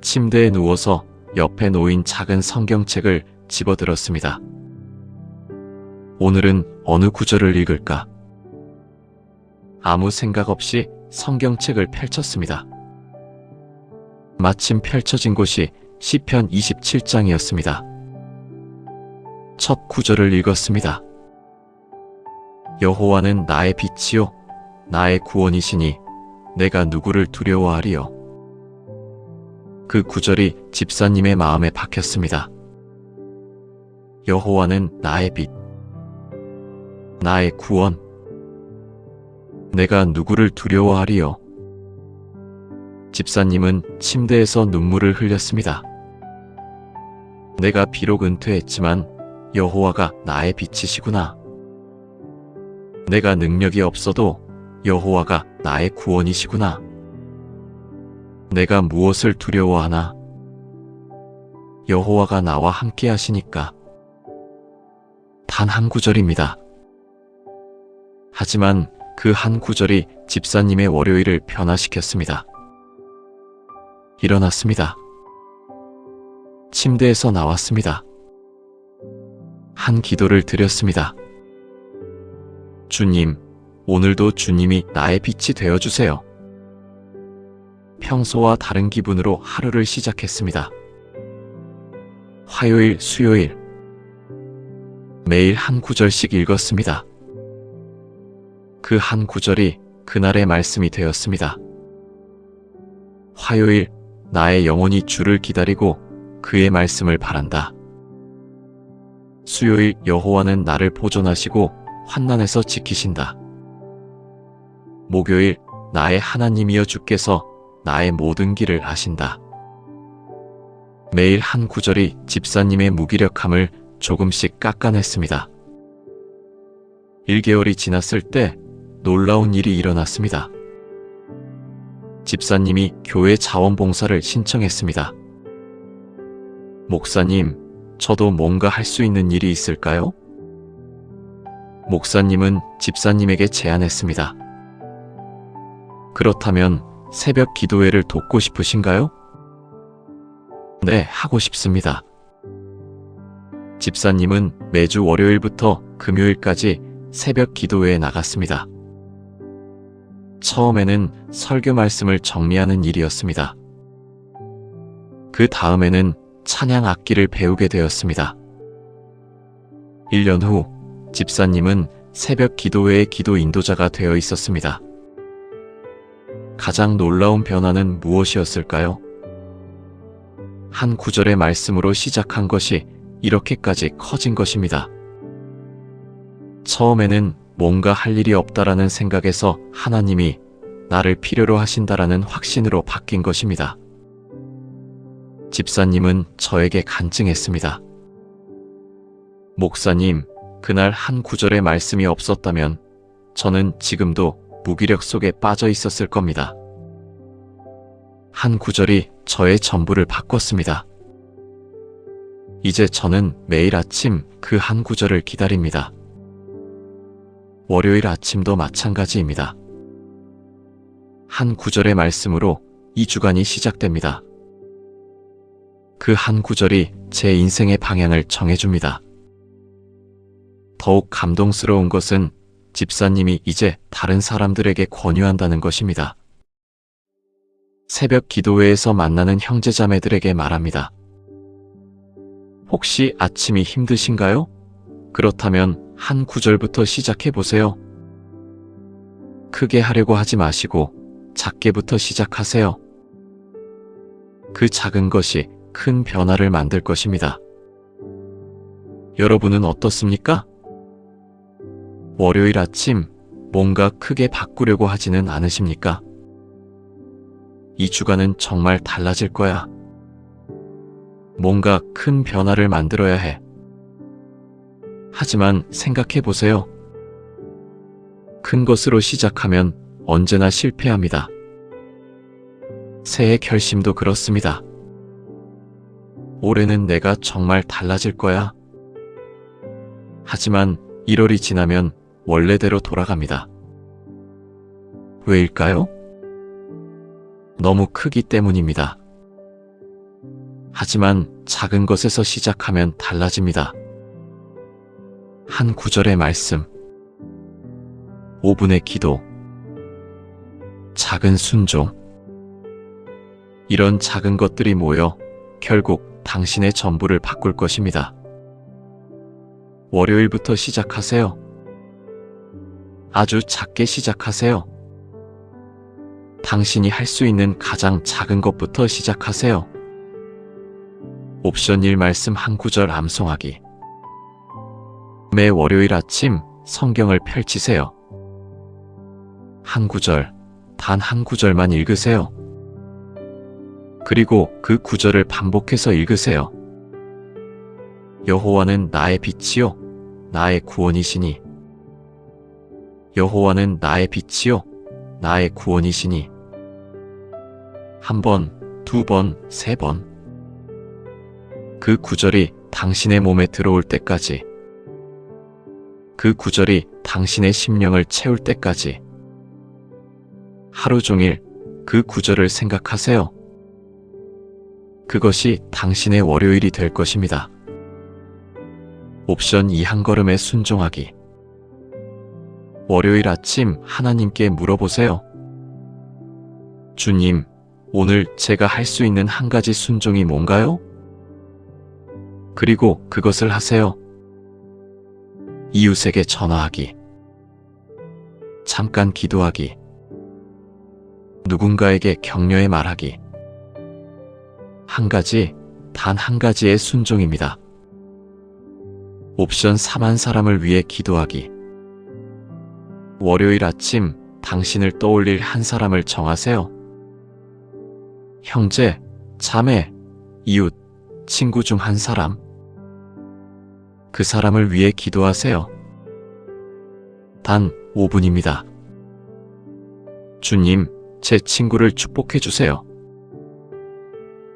침대에 누워서 옆에 놓인 작은 성경책을 집어들었습니다. 오늘은 어느 구절을 읽을까? 아무 생각 없이 성경책을 펼쳤습니다. 마침 펼쳐진 곳이 시편 27장이었습니다. 첫 구절을 읽었습니다. 여호와는 나의 빛이요 나의 구원이시니 내가 누구를 두려워하리요. 그 구절이 집사님의 마음에 박혔습니다. 여호와는 나의 빛, 나의 구원, 내가 누구를 두려워하리요. 집사님은 침대에서 눈물을 흘렸습니다. 내가 비록 은퇴했지만 여호와가 나의 빛이시구나. 내가 능력이 없어도 여호와가 나의 구원이시구나. 내가 무엇을 두려워하나? 여호와가 나와 함께 하시니까. 단 한 구절입니다. 하지만 그 한 구절이 집사님의 월요일을 변화시켰습니다. 일어났습니다. 침대에서 나왔습니다. 한 기도를 드렸습니다. 주님, 오늘도 주님이 나의 빛이 되어주세요. 평소와 다른 기분으로 하루를 시작했습니다. 화요일, 수요일 매일 한 구절씩 읽었습니다. 그 한 구절이 그날의 말씀이 되었습니다. 화요일, 나의 영혼이 주를 기다리고 그의 말씀을 바란다. 수요일, 여호와는 나를 보존하시고 환난에서 지키신다. 목요일, 나의 하나님이여 주께서 나의 모든 길을 아신다. 매일 한 구절이 집사님의 무기력함을 조금씩 깎아냈습니다. 1개월이 지났을 때 놀라운 일이 일어났습니다. 집사님이 교회 자원봉사를 신청했습니다. 목사님, 저도 뭔가 할 수 있는 일이 있을까요? 목사님은 집사님에게 제안했습니다. 그렇다면 새벽 기도회를 돕고 싶으신가요? 네, 하고 싶습니다. 집사님은 매주 월요일부터 금요일까지 새벽 기도회에 나갔습니다. 처음에는 설교 말씀을 정리하는 일이었습니다. 그 다음에는 찬양 악기를 배우게 되었습니다. 1년 후 집사님은 새벽 기도회의 기도 인도자가 되어 있었습니다. 가장 놀라운 변화는 무엇이었을까요? 한 구절의 말씀으로 시작한 것이 이렇게까지 커진 것입니다. 처음에는 뭔가 할 일이 없다라는 생각에서 하나님이 나를 필요로 하신다라는 확신으로 바뀐 것입니다. 집사님은 저에게 간증했습니다. 목사님, 그날 한 구절의 말씀이 없었다면 저는 지금도 무기력 속에 빠져 있었을 겁니다. 한 구절이 저의 전부를 바꿨습니다. 이제 저는 매일 아침 그 한 구절을 기다립니다. 월요일 아침도 마찬가지입니다. 한 구절의 말씀으로 이 주간이 시작됩니다. 그 한 구절이 제 인생의 방향을 정해줍니다. 더욱 감동스러운 것은 집사님이 이제 다른 사람들에게 권유한다는 것입니다. 새벽 기도회에서 만나는 형제자매들에게 말합니다. 혹시 아침이 힘드신가요? 그렇다면 한 구절부터 시작해 보세요. 크게 하려고 하지 마시고 작게부터 시작하세요. 그 작은 것이 큰 변화를 만들 것입니다. 여러분은 어떻습니까? 월요일 아침 뭔가 크게 바꾸려고 하지는 않으십니까? 이 주간은 정말 달라질 거야. 뭔가 큰 변화를 만들어야 해. 하지만 생각해 보세요. 큰 것으로 시작하면 언제나 실패합니다. 새해 결심도 그렇습니다. 올해는 내가 정말 달라질 거야. 하지만 1월이 지나면 원래대로 돌아갑니다. 왜일까요? 너무 크기 때문입니다. 하지만 작은 것에서 시작하면 달라집니다. 한 구절의 말씀, 5분의 기도, 작은 순종. 이런 작은 것들이 모여 결국 당신의 전부를 바꿀 것입니다. 월요일부터 시작하세요. 아주 작게 시작하세요. 당신이 할 수 있는 가장 작은 것부터 시작하세요. 옵션 1 말씀 한 구절 암송하기. 매 월요일 아침 성경을 펼치세요. 한 구절, 단 한 구절만 읽으세요. 그리고 그 구절을 반복해서 읽으세요. 여호와는 나의 빛이요 나의 구원이시니 여호와는 나의 빛이요 나의 구원이시니 한 번, 두 번, 세 번. 그 구절이 당신의 몸에 들어올 때까지, 그 구절이 당신의 심령을 채울 때까지 하루 종일 그 구절을 생각하세요. 그것이 당신의 월요일이 될 것입니다. 옵션 2 한 걸음에 순종하기. 월요일 아침 하나님께 물어보세요. 주님, 오늘 제가 할 수 있는 한 가지 순종이 뭔가요? 그리고 그것을 하세요. 이웃에게 전화하기. 잠깐 기도하기. 누군가에게 격려의 말하기. 한 가지, 단 한 가지의 순종입니다. 옵션 3한 사람을 위해 기도하기. 월요일 아침 당신을 떠올릴 한 사람을 정하세요. 형제, 자매, 이웃, 친구 중 한 사람. 그 사람을 위해 기도하세요. 단 5분입니다. 주님, 제 친구를 축복해 주세요.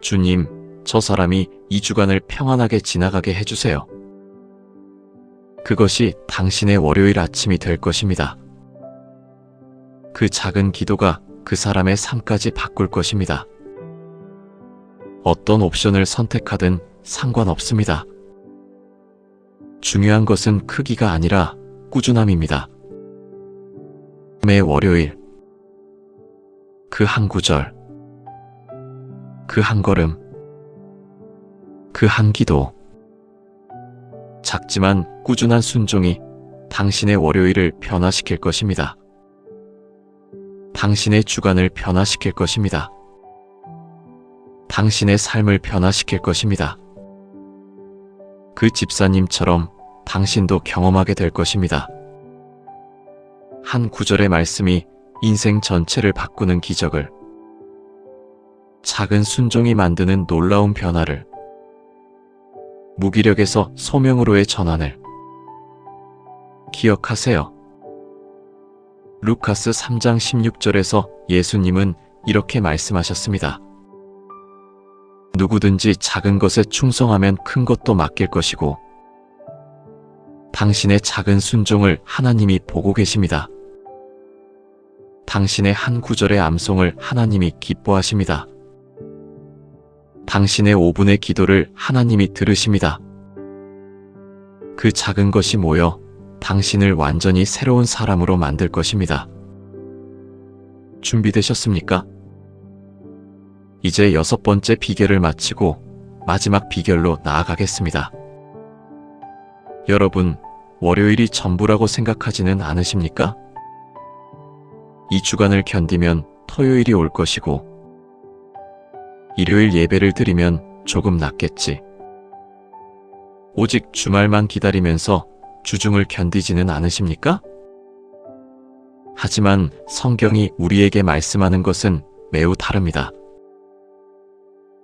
주님, 저 사람이 이 주간을 평안하게 지나가게 해주세요. 그것이 당신의 월요일 아침이 될 것입니다. 그 작은 기도가 그 사람의 삶까지 바꿀 것입니다. 어떤 옵션을 선택하든 상관없습니다. 중요한 것은 크기가 아니라 꾸준함입니다. 매 월요일 그 한 구절, 그 한 걸음, 그 한 기도. 작지만 꾸준한 순종이 당신의 월요일을 변화시킬 것입니다. 당신의 주간을 변화시킬 것입니다. 당신의 삶을 변화시킬 것입니다. 그 집사님처럼 당신도 경험하게 될 것입니다. 한 구절의 말씀이 인생 전체를 바꾸는 기적을, 작은 순종이 만드는 놀라운 변화를, 무기력에서 소명으로의 전환을. 기억하세요. 루카스 3장 16절에서 예수님은 이렇게 말씀하셨습니다. 누구든지 작은 것에 충성하면 큰 것도 맡길 것이고 당신의 작은 순종을 하나님이 보고 계십니다. 당신의 한 구절의 암송을 하나님이 기뻐하십니다. 당신의 5분의 기도를 하나님이 들으십니다. 그 작은 것이 모여 당신을 완전히 새로운 사람으로 만들 것입니다. 준비되셨습니까? 이제 6번째 비결을 마치고 마지막 비결로 나아가겠습니다. 여러분, 월요일이 전부라고 생각하지는 않으십니까? 이 주간을 견디면 토요일이 올 것이고 일요일 예배를 드리면 조금 낫겠지. 오직 주말만 기다리면서 주중을 견디지는 않으십니까? 하지만 성경이 우리에게 말씀하는 것은 매우 다릅니다.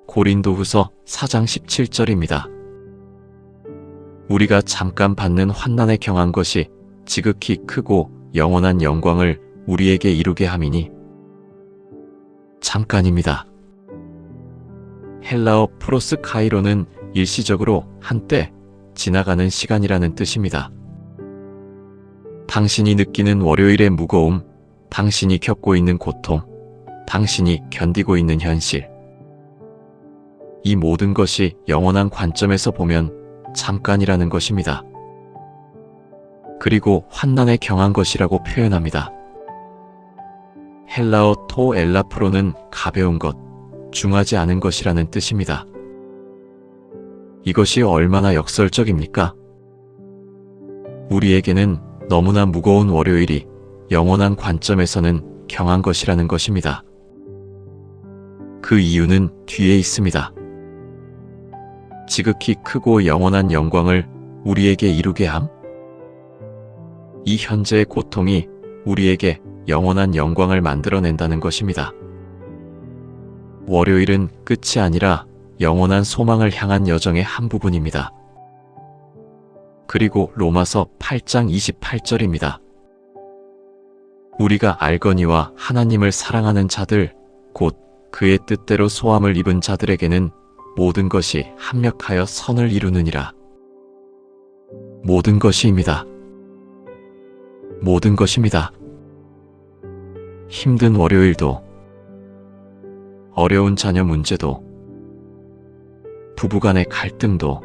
고린도후서 4장 17절입니다. 우리가 잠깐 받는 환난에 경한 것이 지극히 크고 영원한 영광을 우리에게 이루게 함이니. 잠깐입니다. 헬라어 프로스 카이로는 일시적으로 한때 지나가는 시간이라는 뜻입니다. 당신이 느끼는 월요일의 무거움, 당신이 겪고 있는 고통, 당신이 견디고 있는 현실. 이 모든 것이 영원한 관점에서 보면 잠깐이라는 것입니다. 그리고 환난에 경한 것이라고 표현합니다. 헬라어 토 엘라프로는 가벼운 것, 중하지 않은 것이라는 뜻입니다. 이것이 얼마나 역설적입니까? 우리에게는 너무나 무거운 월요일이 영원한 관점에서는 경한 것이라는 것입니다. 그 이유는 뒤에 있습니다. 지극히 크고 영원한 영광을 우리에게 이루게 함? 이 현재의 고통이 우리에게 영원한 영광을 만들어낸다는 것입니다. 월요일은 끝이 아니라 영원한 소망을 향한 여정의 한 부분입니다. 그리고 로마서 8장 28절입니다. 우리가 알거니와 하나님을 사랑하는 자들, 곧 그의 뜻대로 소함을 입은 자들에게는 모든 것이 합력하여 선을 이루느니라. 모든 것이입니다. 모든 것입니다. 힘든 월요일도, 어려운 자녀 문제도, 부부간의 갈등도,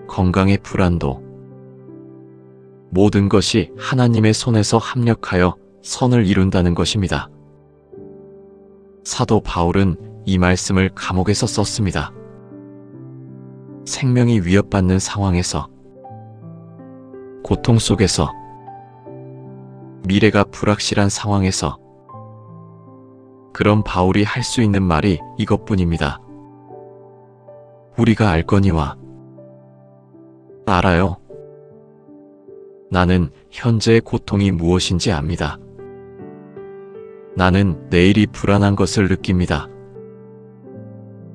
건강의 불안도, 모든 것이 하나님의 손에서 합력하여 선을 이룬다는 것입니다. 사도 바울은 이 말씀을 감옥에서 썼습니다. 생명이 위협받는 상황에서, 고통 속에서, 미래가 불확실한 상황에서, 그런 바울이 할 수 있는 말이 이것뿐입니다. 우리가 알거니와, 알아요. 나는 현재의 고통이 무엇인지 압니다. 나는 내일이 불안한 것을 느낍니다.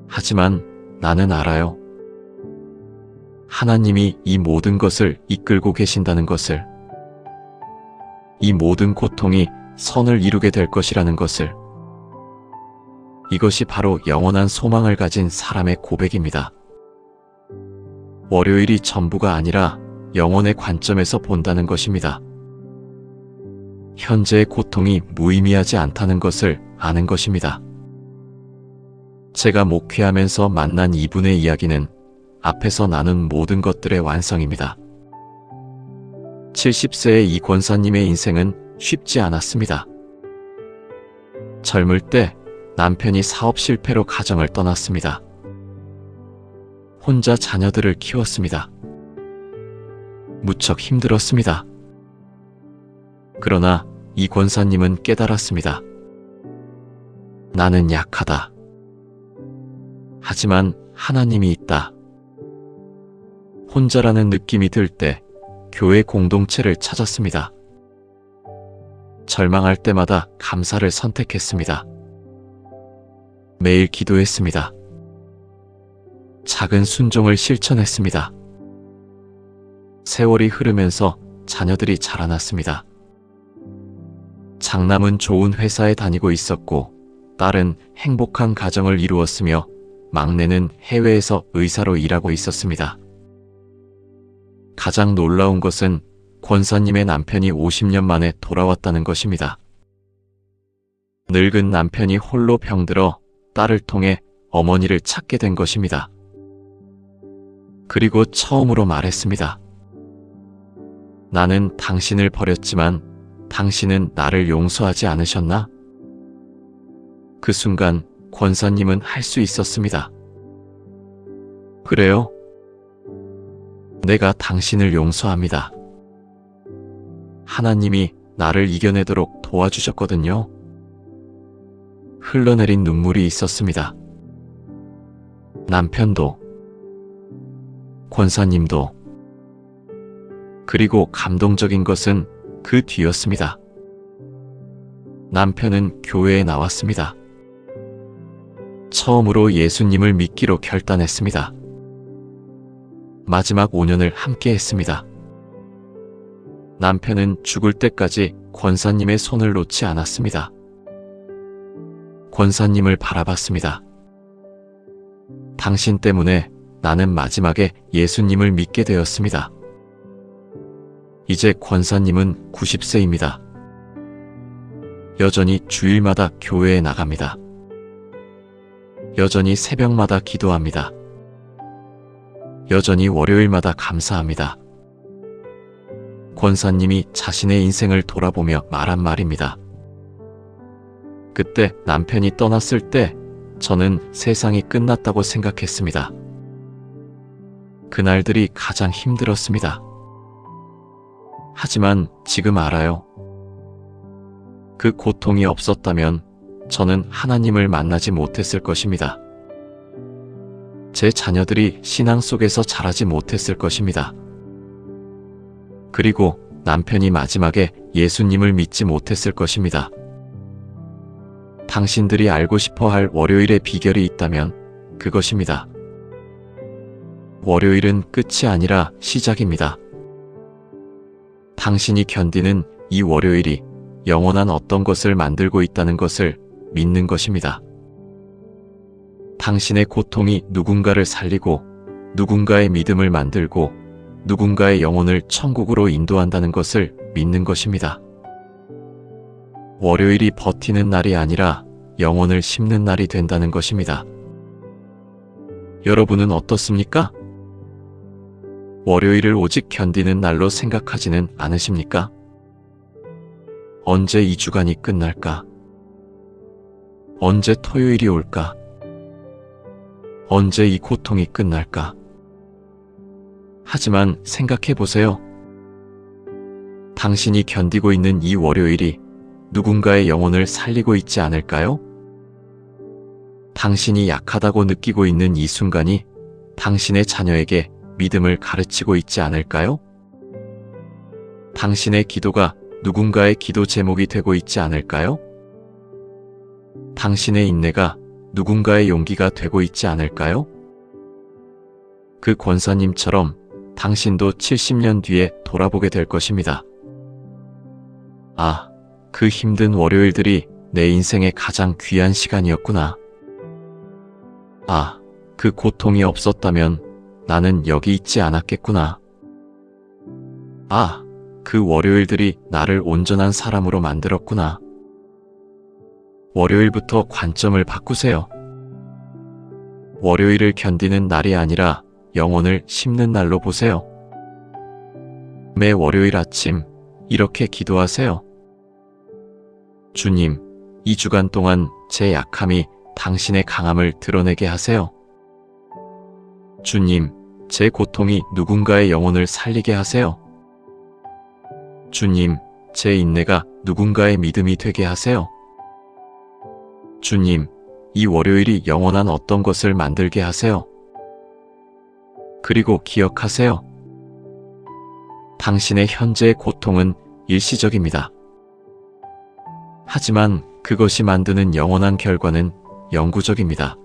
하지만 나는 알아요. 하나님이 이 모든 것을 이끌고 계신다는 것을, 이 모든 고통이 선을 이루게 될 것이라는 것을. 이것이 바로 영원한 소망을 가진 사람의 고백입니다. 월요일이 전부가 아니라 영혼의 관점에서 본다는 것입니다. 현재의 고통이 무의미하지 않다는 것을 아는 것입니다. 제가 목회하면서 만난 이분의 이야기는 앞에서 나눈 모든 것들의 완성입니다. 70세의 이 권사님의 인생은 쉽지 않았습니다. 젊을 때 남편이 사업 실패로 가정을 떠났습니다. 혼자 자녀들을 키웠습니다. 무척 힘들었습니다. 그러나 이 권사님은 깨달았습니다. 나는 약하다. 하지만 하나님이 있다. 혼자라는 느낌이 들 때 교회 공동체를 찾았습니다. 절망할 때마다 감사를 선택했습니다. 매일 기도했습니다. 작은 순종을 실천했습니다. 세월이 흐르면서 자녀들이 자라났습니다. 장남은 좋은 회사에 다니고 있었고, 딸은 행복한 가정을 이루었으며, 막내는 해외에서 의사로 일하고 있었습니다. 가장 놀라운 것은 권사님의 남편이 50년 만에 돌아왔다는 것입니다. 늙은 남편이 홀로 병들어 딸을 통해 어머니를 찾게 된 것입니다. 그리고 처음으로 말했습니다. 나는 당신을 버렸지만 당신은 나를 용서하지 않으셨나? 그 순간 권사님은 할 수 있었습니다. 그래요? 내가 당신을 용서합니다. 하나님이 나를 이겨내도록 도와주셨거든요. 흘러내린 눈물이 있었습니다. 남편도, 권사님도, 그리고 감동적인 것은 그 뒤였습니다. 남편은 교회에 나왔습니다. 처음으로 예수님을 믿기로 결단했습니다. 마지막 5년을 함께 했습니다. 남편은 죽을 때까지 권사님의 손을 놓지 않았습니다. 권사님을 바라봤습니다. 당신 때문에 나는 마지막에 예수님을 믿게 되었습니다. 이제 권사님은 90세입니다. 여전히 주일마다 교회에 나갑니다. 여전히 새벽마다 기도합니다. 여전히 월요일마다 감사합니다. 권사님이 자신의 인생을 돌아보며 말한 말입니다. 그때 남편이 떠났을 때 저는 세상이 끝났다고 생각했습니다. 그날들이 가장 힘들었습니다. 하지만 지금 알아요. 그 고통이 없었다면 저는 하나님을 만나지 못했을 것입니다. 제 자녀들이 신앙 속에서 자라지 못했을 것입니다. 그리고 남편이 마지막에 예수님을 믿지 못했을 것입니다. 당신들이 알고 싶어 할 월요일의 비결이 있다면 그것입니다. 월요일은 끝이 아니라 시작입니다. 당신이 견디는 이 월요일이 영원한 어떤 것을 만들고 있다는 것을 믿는 것입니다. 당신의 고통이 누군가를 살리고 누군가의 믿음을 만들고 누군가의 영혼을 천국으로 인도한다는 것을 믿는 것입니다. 월요일이 버티는 날이 아니라 영혼을 심는 날이 된다는 것입니다. 여러분은 어떻습니까? 월요일을 오직 견디는 날로 생각하지는 않으십니까? 언제 이 주간이 끝날까? 언제 토요일이 올까? 언제 이 고통이 끝날까? 하지만 생각해 보세요. 당신이 견디고 있는 이 월요일이 누군가의 영혼을 살리고 있지 않을까요? 당신이 약하다고 느끼고 있는 이 순간이 당신의 자녀에게 믿음을 가르치고 있지 않을까요? 당신의 기도가 누군가의 기도 제목이 되고 있지 않을까요? 당신의 인내가 누군가의 용기가 되고 있지 않을까요? 그 권사님처럼 당신도 70년 뒤에 돌아보게 될 것입니다. 아, 그 힘든 월요일들이 내 인생의 가장 귀한 시간이었구나. 아, 그 고통이 없었다면 나는 여기 있지 않았겠구나. 아, 그 월요일들이 나를 온전한 사람으로 만들었구나. 월요일부터 관점을 바꾸세요. 월요일을 견디는 날이 아니라 영혼을 심는 날로 보세요. 매 월요일 아침 이렇게 기도하세요. 주님, 이 주간 동안 제 약함이 당신의 강함을 드러내게 하세요. 주님, 제 고통이 누군가의 영혼을 살리게 하세요. 주님, 제 인내가 누군가의 믿음이 되게 하세요. 주님, 이 월요일이 영원한 어떤 것을 만들게 하세요. 그리고 기억하세요. 당신의 현재의 고통은 일시적입니다. 하지만 그것이 만드는 영원한 결과는 영구적입니다.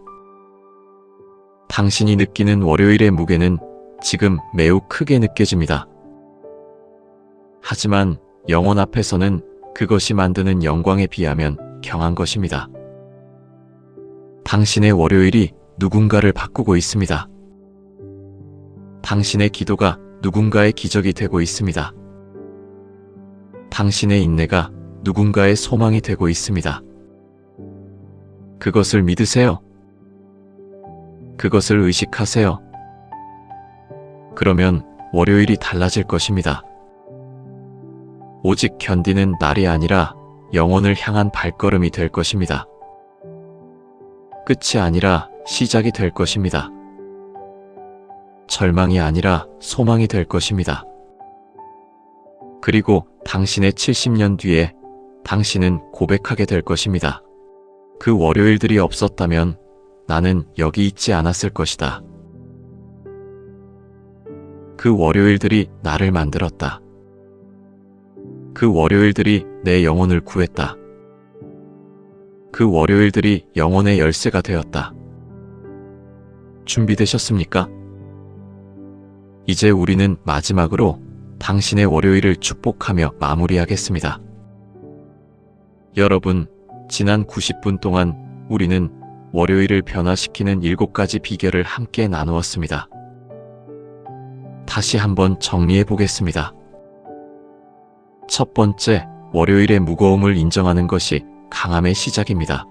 당신이 느끼는 월요일의 무게는 지금 매우 크게 느껴집니다. 하지만 영원 앞에서는 그것이 만드는 영광에 비하면 경한 것입니다. 당신의 월요일이 누군가를 바꾸고 있습니다. 당신의 기도가 누군가의 기적이 되고 있습니다. 당신의 인내가 누군가의 소망이 되고 있습니다. 그것을 믿으세요. 그것을 의식하세요. 그러면 월요일이 달라질 것입니다. 오직 견디는 날이 아니라 영혼을 향한 발걸음이 될 것입니다. 끝이 아니라 시작이 될 것입니다. 절망이 아니라 소망이 될 것입니다. 그리고 당신의 70년 뒤에 당신은 고백하게 될 것입니다. 그 월요일들이 없었다면 나는 여기 있지 않았을 것이다. 그 월요일들이 나를 만들었다. 그 월요일들이 내 영혼을 구했다. 그 월요일들이 영혼의 열쇠가 되었다. 준비되셨습니까? 이제 우리는 마지막으로 당신의 월요일을 축복하며 마무리하겠습니다. 여러분, 지난 90분 동안 우리는 월요일을 변화시키는 7가지 비결을 함께 나누었습니다. 다시 한번 정리해 보겠습니다. 첫 번째, 월요일의 무거움을 인정하는 것이 강함의 시작입니다.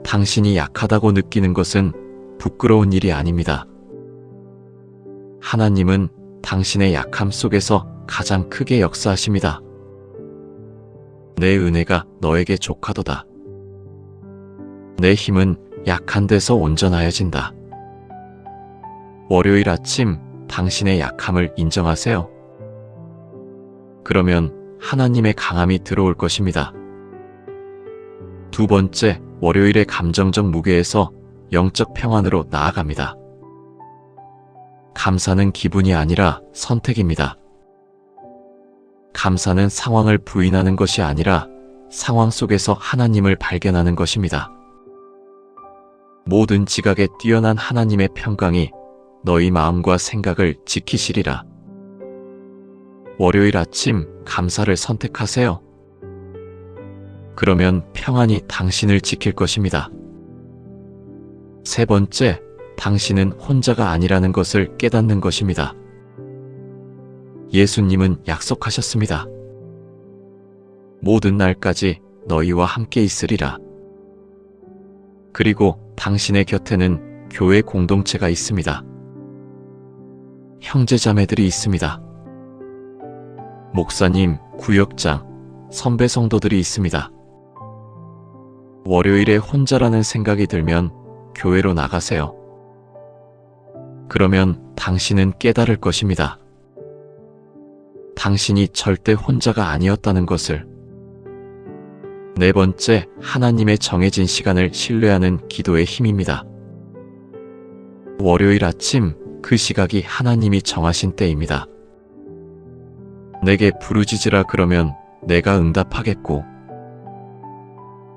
당신이 약하다고 느끼는 것은 부끄러운 일이 아닙니다. 하나님은 당신의 약함 속에서 가장 크게 역사하십니다. 내 은혜가 너에게 족하도다. 내 힘은 약한 데서 온전하여진다. 월요일 아침 당신의 약함을 인정하세요. 그러면 하나님의 강함이 들어올 것입니다. 두 번째, 월요일의 감정적 무게에서 영적 평안으로 나아갑니다. 감사는 기분이 아니라 선택입니다. 감사는 상황을 부인하는 것이 아니라 상황 속에서 하나님을 발견하는 것입니다. 모든 지각에 뛰어난 하나님의 평강이 너희 마음과 생각을 지키시리라. 월요일 아침 감사를 선택하세요. 그러면 평안이 당신을 지킬 것입니다. 세 번째, 당신은 혼자가 아니라는 것을 깨닫는 것입니다. 예수님은 약속하셨습니다. 모든 날까지 너희와 함께 있으리라. 그리고 당신의 곁에는 교회 공동체가 있습니다. 형제자매들이 있습니다. 목사님, 구역장, 선배 성도들이 있습니다. 월요일에 혼자라는 생각이 들면 교회로 나가세요. 그러면 당신은 깨달을 것입니다. 당신이 절대 혼자가 아니었다는 것을. 네 번째, 하나님의 정해진 시간을 신뢰하는 기도의 힘입니다. 월요일 아침 그 시각이 하나님이 정하신 때입니다. 내게 부르짖으라 그러면 내가 응답하겠고,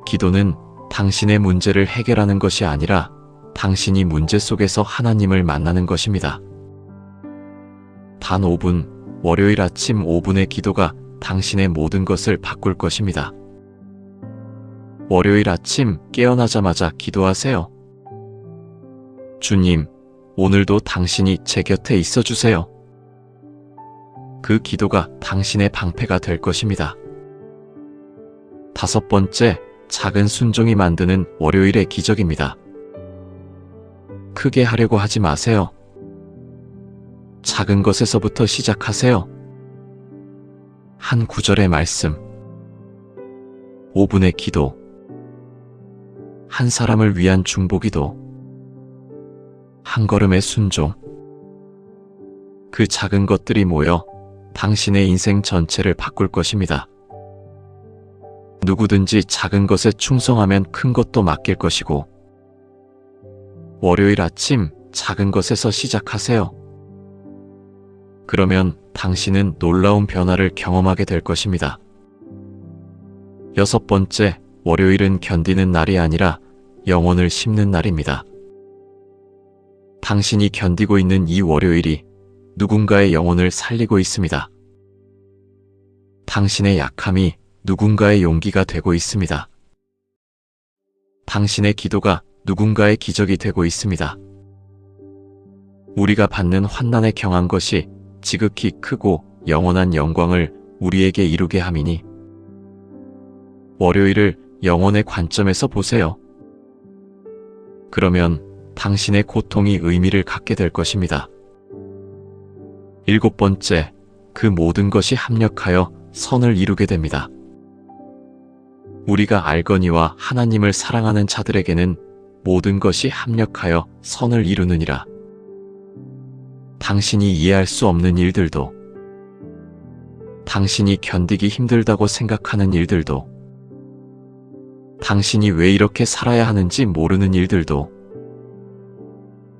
기도는 당신의 문제를 해결하는 것이 아니라 당신이 문제 속에서 하나님을 만나는 것입니다. 단 5분, 월요일 아침 5분의 기도가 당신의 모든 것을 바꿀 것입니다. 월요일 아침 깨어나자마자 기도하세요. 주님, 오늘도 당신이 제 곁에 있어 주세요. 그 기도가 당신의 방패가 될 것입니다. 다섯 번째, 작은 순종이 만드는 월요일의 기적입니다. 크게 하려고 하지 마세요. 작은 것에서부터 시작하세요. 한 구절의 말씀, 5분의 기도, 한 사람을 위한 중보기도, 한 걸음의 순종. 그 작은 것들이 모여 당신의 인생 전체를 바꿀 것입니다. 누구든지 작은 것에 충성하면 큰 것도 맡길 것이고, 월요일 아침 작은 것에서 시작하세요. 그러면 당신은 놀라운 변화를 경험하게 될 것입니다. 여섯 번째, 월요일은 견디는 날이 아니라 영혼을 심는 날입니다. 당신이 견디고 있는 이 월요일이 누군가의 영혼을 살리고 있습니다. 당신의 약함이 누군가의 용기가 되고 있습니다. 당신의 기도가 누군가의 기적이 되고 있습니다. 우리가 받는 환난에 경한 것이 지극히 크고 영원한 영광을 우리에게 이루게 함이니 월요일을 영혼의 관점에서 보세요. 그러면 당신의 고통이 의미를 갖게 될 것입니다. 일곱 번째, 그 모든 것이 합력하여 선을 이루게 됩니다. 우리가 알거니와 하나님을 사랑하는 자들에게는 모든 것이 합력하여 선을 이루느니라. 당신이 이해할 수 없는 일들도, 당신이 견디기 힘들다고 생각하는 일들도, 당신이 왜 이렇게 살아야 하는지 모르는 일들도,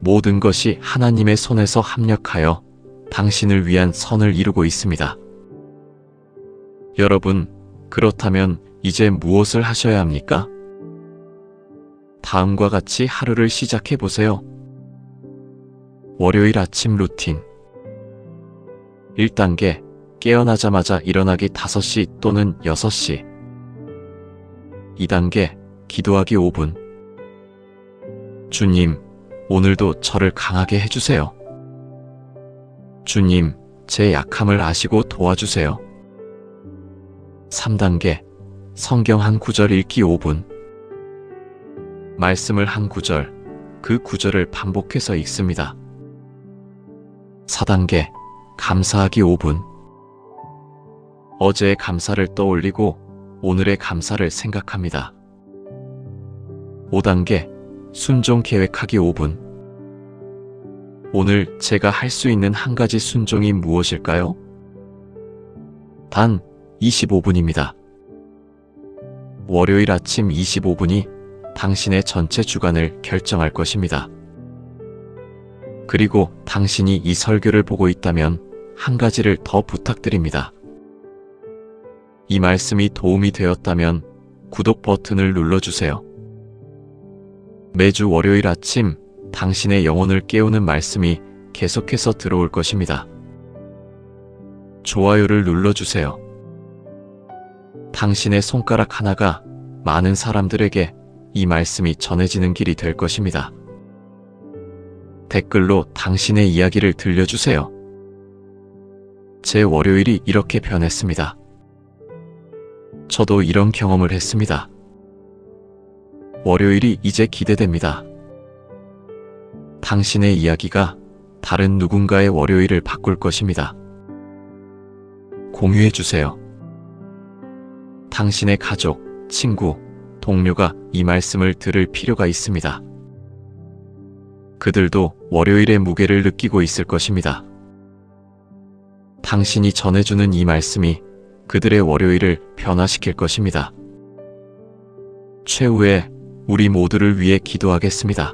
모든 것이 하나님의 손에서 합력하여 당신을 위한 선을 이루고 있습니다. 여러분, 그렇다면 이제 무엇을 하셔야 합니까? 다음과 같이 하루를 시작해 보세요. 월요일 아침 루틴. 1단계, 깨어나자마자 일어나기 5시 또는 6시. 2단계, 기도하기 5분. 주님, 오늘도 저를 강하게 해주세요. 주님, 제 약함을 아시고 도와주세요. 3단계, 성경 한 구절 읽기 5분. 말씀을 한 구절, 그 구절을 반복해서 읽습니다. 4단계, 감사하기 5분. 어제의 감사를 떠올리고 오늘의 감사를 생각합니다. 5단계, 순종 계획하기 5분. 오늘 제가 할 수 있는 한 가지 순종이 무엇일까요? 단 25분입니다. 월요일 아침 25분이 당신의 전체 주간을 결정할 것입니다. 그리고 당신이 이 설교를 보고 있다면 한 가지를 더 부탁드립니다. 이 말씀이 도움이 되었다면 구독 버튼을 눌러주세요. 매주 월요일 아침 당신의 영혼을 깨우는 말씀이 계속해서 들어올 것입니다. 좋아요를 눌러주세요. 당신의 손가락 하나가 많은 사람들에게 이 말씀이 전해지는 길이 될 것입니다. 댓글로 당신의 이야기를 들려주세요. 제 월요일이 이렇게 변했습니다. 저도 이런 경험을 했습니다. 월요일이 이제 기대됩니다. 당신의 이야기가 다른 누군가의 월요일을 바꿀 것입니다. 공유해주세요. 당신의 가족, 친구, 동료가 이 말씀을 들을 필요가 있습니다. 그들도 월요일의 무게를 느끼고 있을 것입니다. 당신이 전해주는 이 말씀이 그들의 월요일을 변화시킬 것입니다. 최후에 우리 모두를 위해 기도하겠습니다.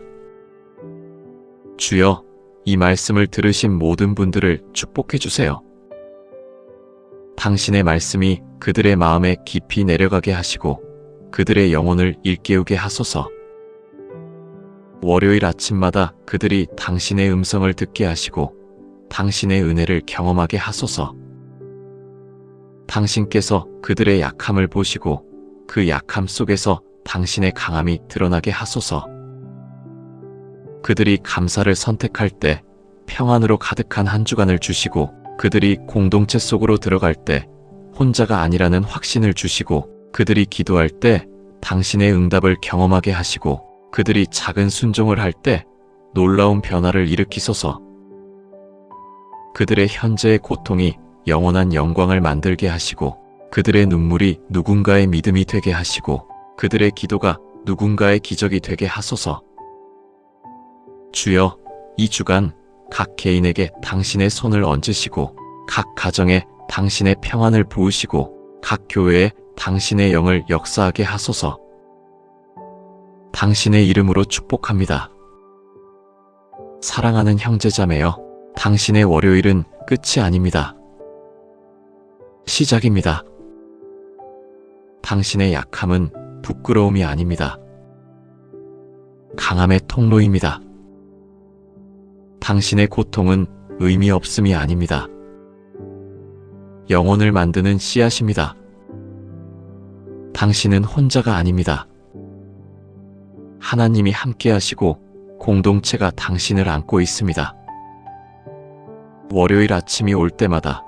주여, 이 말씀을 들으신 모든 분들을 축복해 주세요. 당신의 말씀이 그들의 마음에 깊이 내려가게 하시고 그들의 영혼을 일깨우게 하소서. 월요일 아침마다 그들이 당신의 음성을 듣게 하시고 당신의 은혜를 경험하게 하소서. 당신께서 그들의 약함을 보시고 그 약함 속에서 당신의 강함이 드러나게 하소서. 그들이 감사를 선택할 때 평안으로 가득한 한 주간을 주시고 그들이 공동체 속으로 들어갈 때 혼자가 아니라는 확신을 주시고 그들이 기도할 때 당신의 응답을 경험하게 하시고 그들이 작은 순종을 할 때 놀라운 변화를 일으키소서. 그들의 현재의 고통이 영원한 영광을 만들게 하시고 그들의 눈물이 누군가의 믿음이 되게 하시고 그들의 기도가 누군가의 기적이 되게 하소서. 주여, 이 주간 각 개인에게 당신의 손을 얹으시고 각 가정에 당신의 평안을 부으시고 각 교회에 당신의 영을 역사하게 하소서. 당신의 이름으로 축복합니다. 사랑하는 형제자매여, 당신의 월요일은 끝이 아닙니다. 시작입니다. 당신의 약함은 부끄러움이 아닙니다. 강함의 통로입니다. 당신의 고통은 의미 없음이 아닙니다. 영혼을 만드는 씨앗입니다. 당신은 혼자가 아닙니다. 하나님이 함께 하시고 공동체가 당신을 안고 있습니다. 월요일 아침이 올 때마다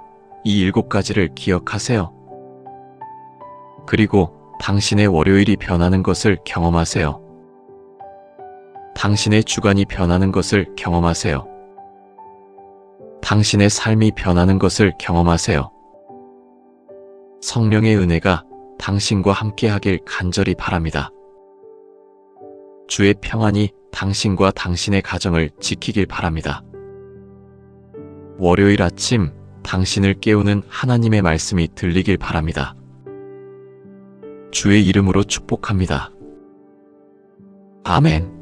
이 7가지를 기억하세요. 그리고 당신의 월요일이 변하는 것을 경험하세요. 당신의 주간이 변하는 것을 경험하세요. 당신의 삶이 변하는 것을 경험하세요. 성령의 은혜가 당신과 함께하길 간절히 바랍니다. 주의 평안이 당신과 당신의 가정을 지키길 바랍니다. 월요일 아침 당신을 깨우는 하나님의 말씀이 들리길 바랍니다. 주의 이름으로 축복합니다. 아멘.